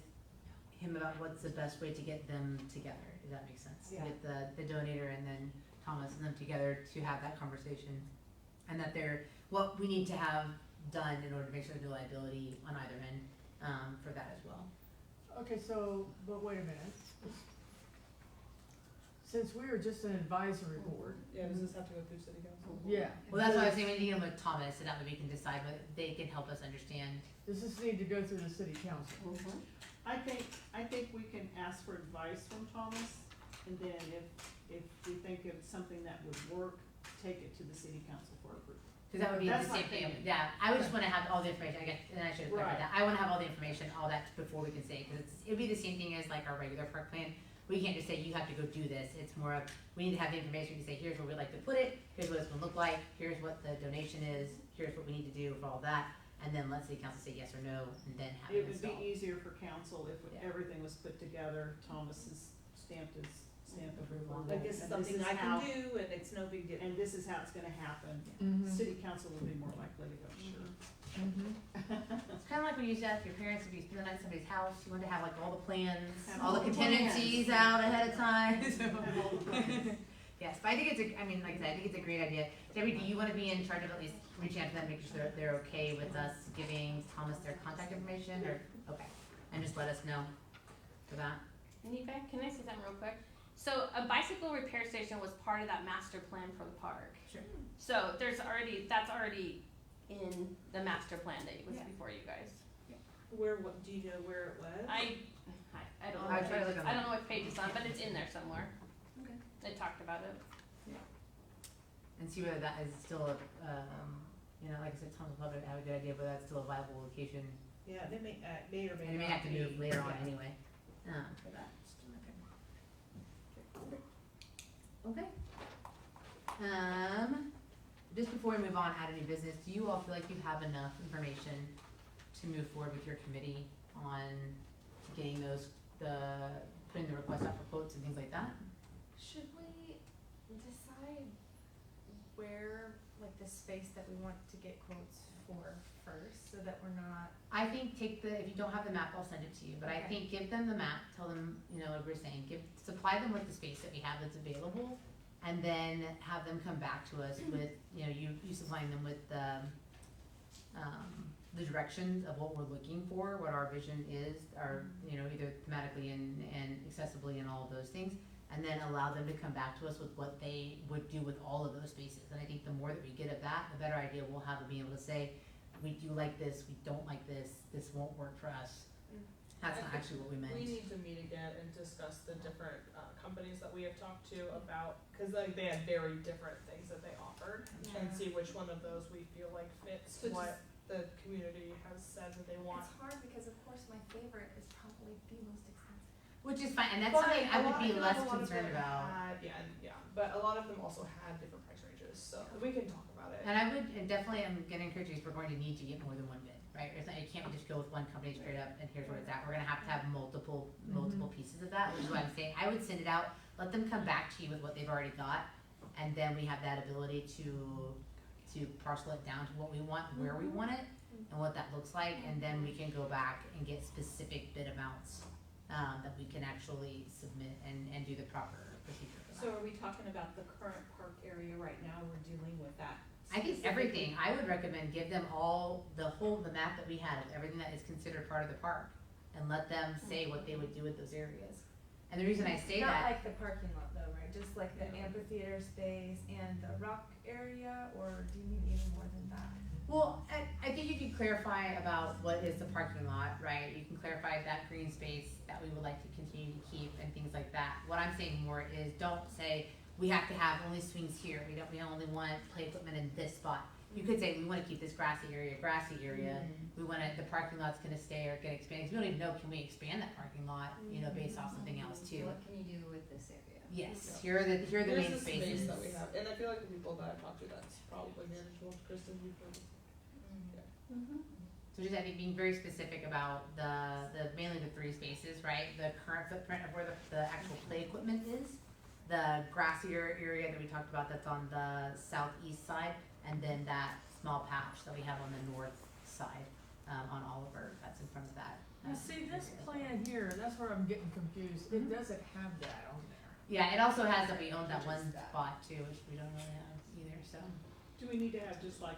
him about what's the best way to get them together, if that makes sense. Yeah. Get the donator and then Thomas and them together to have that conversation. And that they're, what we need to have done in order to make sure there's no liability on either end, for that as well. Okay, so, but wait a minute. Since we are just an advisory board, Yeah, does this have to go through city council? yeah. Well, that's why I was saying we need to get with Thomas, so that way we can decide what, they can help us understand. Does this need to go through the city council? I think we can ask for advice from Thomas, and then if we think it's something that would work, take it to the city council for approval. Cause that would be the That's my same thing, opinion. yeah, I would just wanna have all the information, I guess, and I should have Right. covered that, I wanna have all the information, all that before we can say, cause it'd be the same thing as like our regular park plan. We can't just say, you have to go do this, it's more of, we need to have the information to say, here's where we'd like to put it, here's what it's gonna look like, here's what the donation is, here's what we need to do for all that. And then let city council say yes or no, and then have It it would be installed. easier for council if Yeah. everything was put together, Thomas's stamp approval. Like this is And something is I how- can do and it's no big deal. And this is how it's gonna happen. Mhm. City council will be more likely to go, sure. Mhm. It's kinda like when you used to ask your parents if you spend the night at somebody's house, you wanted to have like all the plans, Have all the all the contingencies plans. out ahead of time, so. Have all the plans. Yes, but I think it's a, I mean, like I said, I think it's a great idea. Debbie, do you wanna be in charge of at least reaching out to them, making sure they're okay with us giving Thomas their contact information, or, okay, and just let us know for that? Nika, can I say something real quick? So a bicycle repair station was part of that master plan for the park. Sure. So that's already in the master plan that was Yeah. before you guys. What, do you know where it was? I don't know. I what try to page- look on I that. don't know what page it's on, but it's in there somewhere. Okay. They talked about it. And see whether that is still a, you know, like I said, Thomas will probably have a good idea whether that's still a viable location. Yeah, they may or may And it may not have to be. move later on Yeah. anyway, for that. Okay. Just before we move on, out of new business, do you all feel like you have enough information to move forward with your committee on getting putting the request out for quotes and things like that? Should we decide where, like the space that we want to get quotes before first, so that we're not, I think if you don't have the map, I'll send it to you, but I Okay. think give them the map, tell them, what we're saying, supply them with the space that we have that's available, and then have them come back to us with, you supplying them with the directions of what we're looking for, what our vision is, either thematically and accessibly and all of those things, and then allow them to come back to us with what they would do with all of those spaces. And I think the more that we get of that, the better idea we'll have of being able to say, we do like this, we don't like this won't work for us. That's not actually what we meant. We need to meet again and discuss the different companies that we have talked to about, cause they had very different things that they offered, and see which one of those we feel like fits So what the community has said that they want. it's hard because of course my favorite is probably the most expensive. Which is fine, and that's something I would be less concerned about. But a lot of them also had different price ranges, so we can talk about it. And I would, and definitely I'm gonna encourage you, if we're going to need to get more than one bid, right? It's not, you can't just go with one company straight up and here's where it's at. We're gonna have to have multiple pieces of that, which is why I'm saying, I would send it out, let them come back to you with what they've already got, and then we have that ability to parcel it down to what we want, where we want it, and what that looks like, and then we can go back and get specific bid amounts, that we can actually submit and do the proper procedure for that. So are we talking about the current park area right now, we're dealing with that? I think everything, I would recommend give them the map that we had of everything that is considered part of the park, and let them say what they would do with those areas. And the reason I say Not that, like the parking lot though, right? Just like the amphitheater space and the rock area, or do you need even more than that? well, I think you can clarify about what is the parking lot, right? You can clarify that green space that we would like to continue to keep and things like that. What I'm saying more is, don't say, we have to have only swings here, we only want play equipment in this spot. You could say, we wanna keep this grassy area, we wanna, the parking lot's gonna stay or get expanded, 'cause we don't even know, can we expand that parking lot, based off something else too? What can you do with this area? Yes, here are the main There's the spaces. space that we have, and I feel like the people that I've talked to, that's probably manageable. Kristen, you've heard. So just, I think, being very specific about mainly the 3 spaces, right? The current footprint of where the actual play equipment is, the grassier area that we talked about that's on the southeast side, and then that small patch that we have on the north side, on Oliver, that's in front of that. You see, this plan here, that's where I'm getting confused, it doesn't have that on there. Yeah, it also has that we own that one spot too, which we don't really have either, so. Do we need to have just like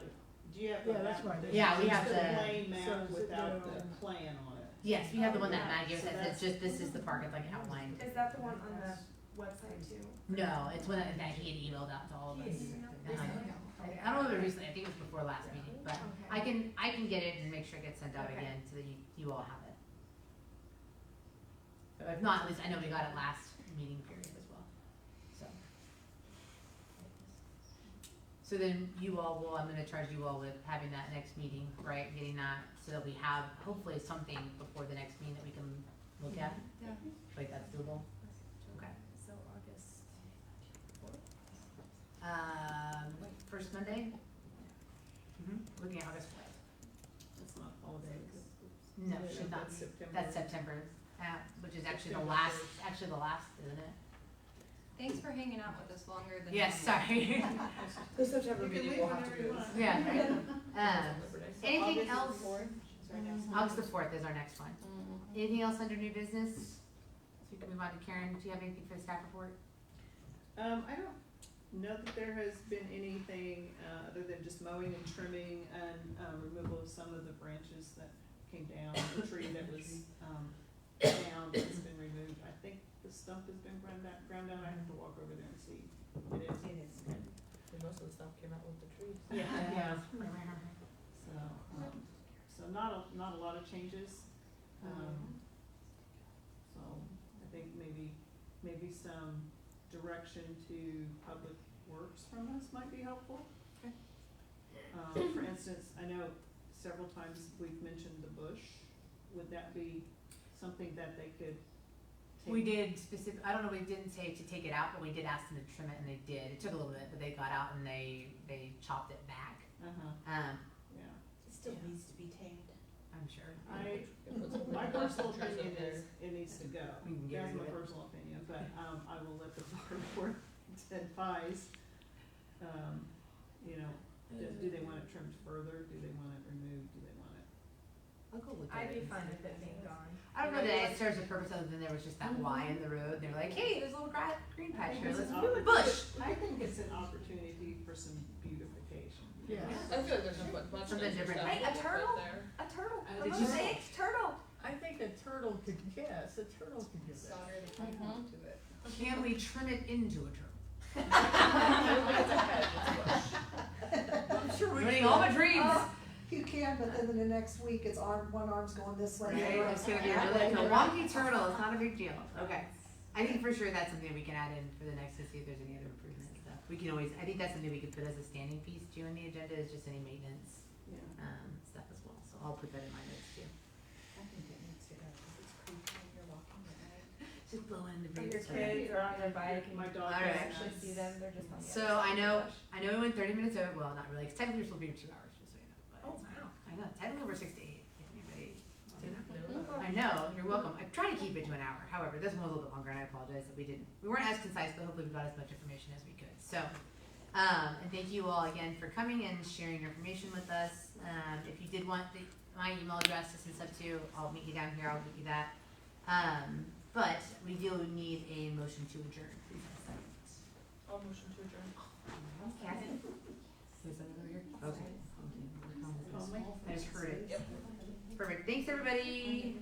do you have the Yeah, that's map? right. Yeah, we have Just a the- plain map So is it without the- the plan on it. Yes, we have the one that Yeah, Matt gave us, so that says just, this is the park, it's like outlined. Is that the one on the website too? No, it's one that he had emailed out to all of us. Okay. I don't know if it was recently, I think it was before last meeting, but I can get it and make sure it gets sent out Okay. again so that you all have it. But if not, at least I know we got it last meeting period as well, so. So then I'm gonna charge you all with having that next meeting, right, getting that, so that we have hopefully something before the next meeting that we can look at. Yeah. Like, that's doable? Okay. So August. First Monday? Looking at August 4th. That's not holiday, because No, it should not that's be. September. That's September, which is actually the September last, isn't it? Thanks for hanging out with us longer than. Yes, normal. sorry. The September You can meeting leave will have to whenever do. you want. Yeah, right. Labor Day. So Anything August else? is the 4th, is our next one. August the 4th is our next one. Anything else under new business? So we can move on to Karen. Do you have anything for the staff report? I don't know that there has been anything, other than just mowing and trimming and, removal of some of the branches that came down, the tree that was, down, that's been removed. I think the stump has been ground down, I have to walk over there and see. It is. It is. Okay. And most of the stuff came out with the trees. Yeah. So not a lot of changes. So I think maybe some direction to Public Works from us might be helpful. Okay. For instance, I know several times we've mentioned the bush. Would that be something that they could take? We did I don't know, we didn't say to take it out, but we did ask them to trim it, and they did. It took a little bit, but they got out and they chopped it back. Yeah. It still needs to be tamed. I'm sure. My personal opinion is it needs to go. We can get That's rid my of it. personal opinion, but, I will let the board advise, Do they want it trimmed further? Do they want it removed? Do they want it? I'll go look at I'd it. be fine with it being gone. I don't know that it serves a purpose other than there was just that Y in the road, and they were like, hey, there's a little green patch here, let's It's an bush. I think it's an opportunity for some beautification. Yes. I feel like there's a much Something nicer different. stuff Hey, a to put turtle? there. A turtle. Did For you God's say- sakes, turtle. I think a turtle could, yes, a turtle could do that. Solder the plant to it. Can we trim it into a turtle? I'm sure we Ruining can. all my dreams. Oh, you can, but then in the next week, it's one arm's going this way. the Right, other it's gonna be arm's really going like a that way. wonky turtle, it's not a big deal, okay. I think for sure that's something we can add in for the next to see if there's any other improvement stuff. We can always, I think that's something we could put as a standing piece too on the agenda, is just any maintenance, Yeah, stuff as well, so I'll put that in my notes too. I think it needs to go, cause it's creepy when you're walking at night. Just blowing the Or breeze. your kids are on their bike and my you dog. All can right. actually see them, they're just on the So other side I know, of the bush. I know we went 30 minutes over, well, not really, 'cause technically we're supposed to be here 2 hours, just so you know. But Oh, wow. I know, technically we're 6 to 8, if anybody. I know, you're welcome. I try to keep it to an hour. However, this one was a little bit longer, and I apologize that we weren't as concise, but hopefully we got as much information as we could. So, and thank you all again for coming and sharing your information with us. If you did want my email address to send stuff to, I'll meet you down here. I'll give you that. But we do need a motion to adjourn. Please have a second. I'll motion to adjourn. Kathy? Is that over here? Okay. Oh, my- I just heard it. Perfect. Thanks, everybody.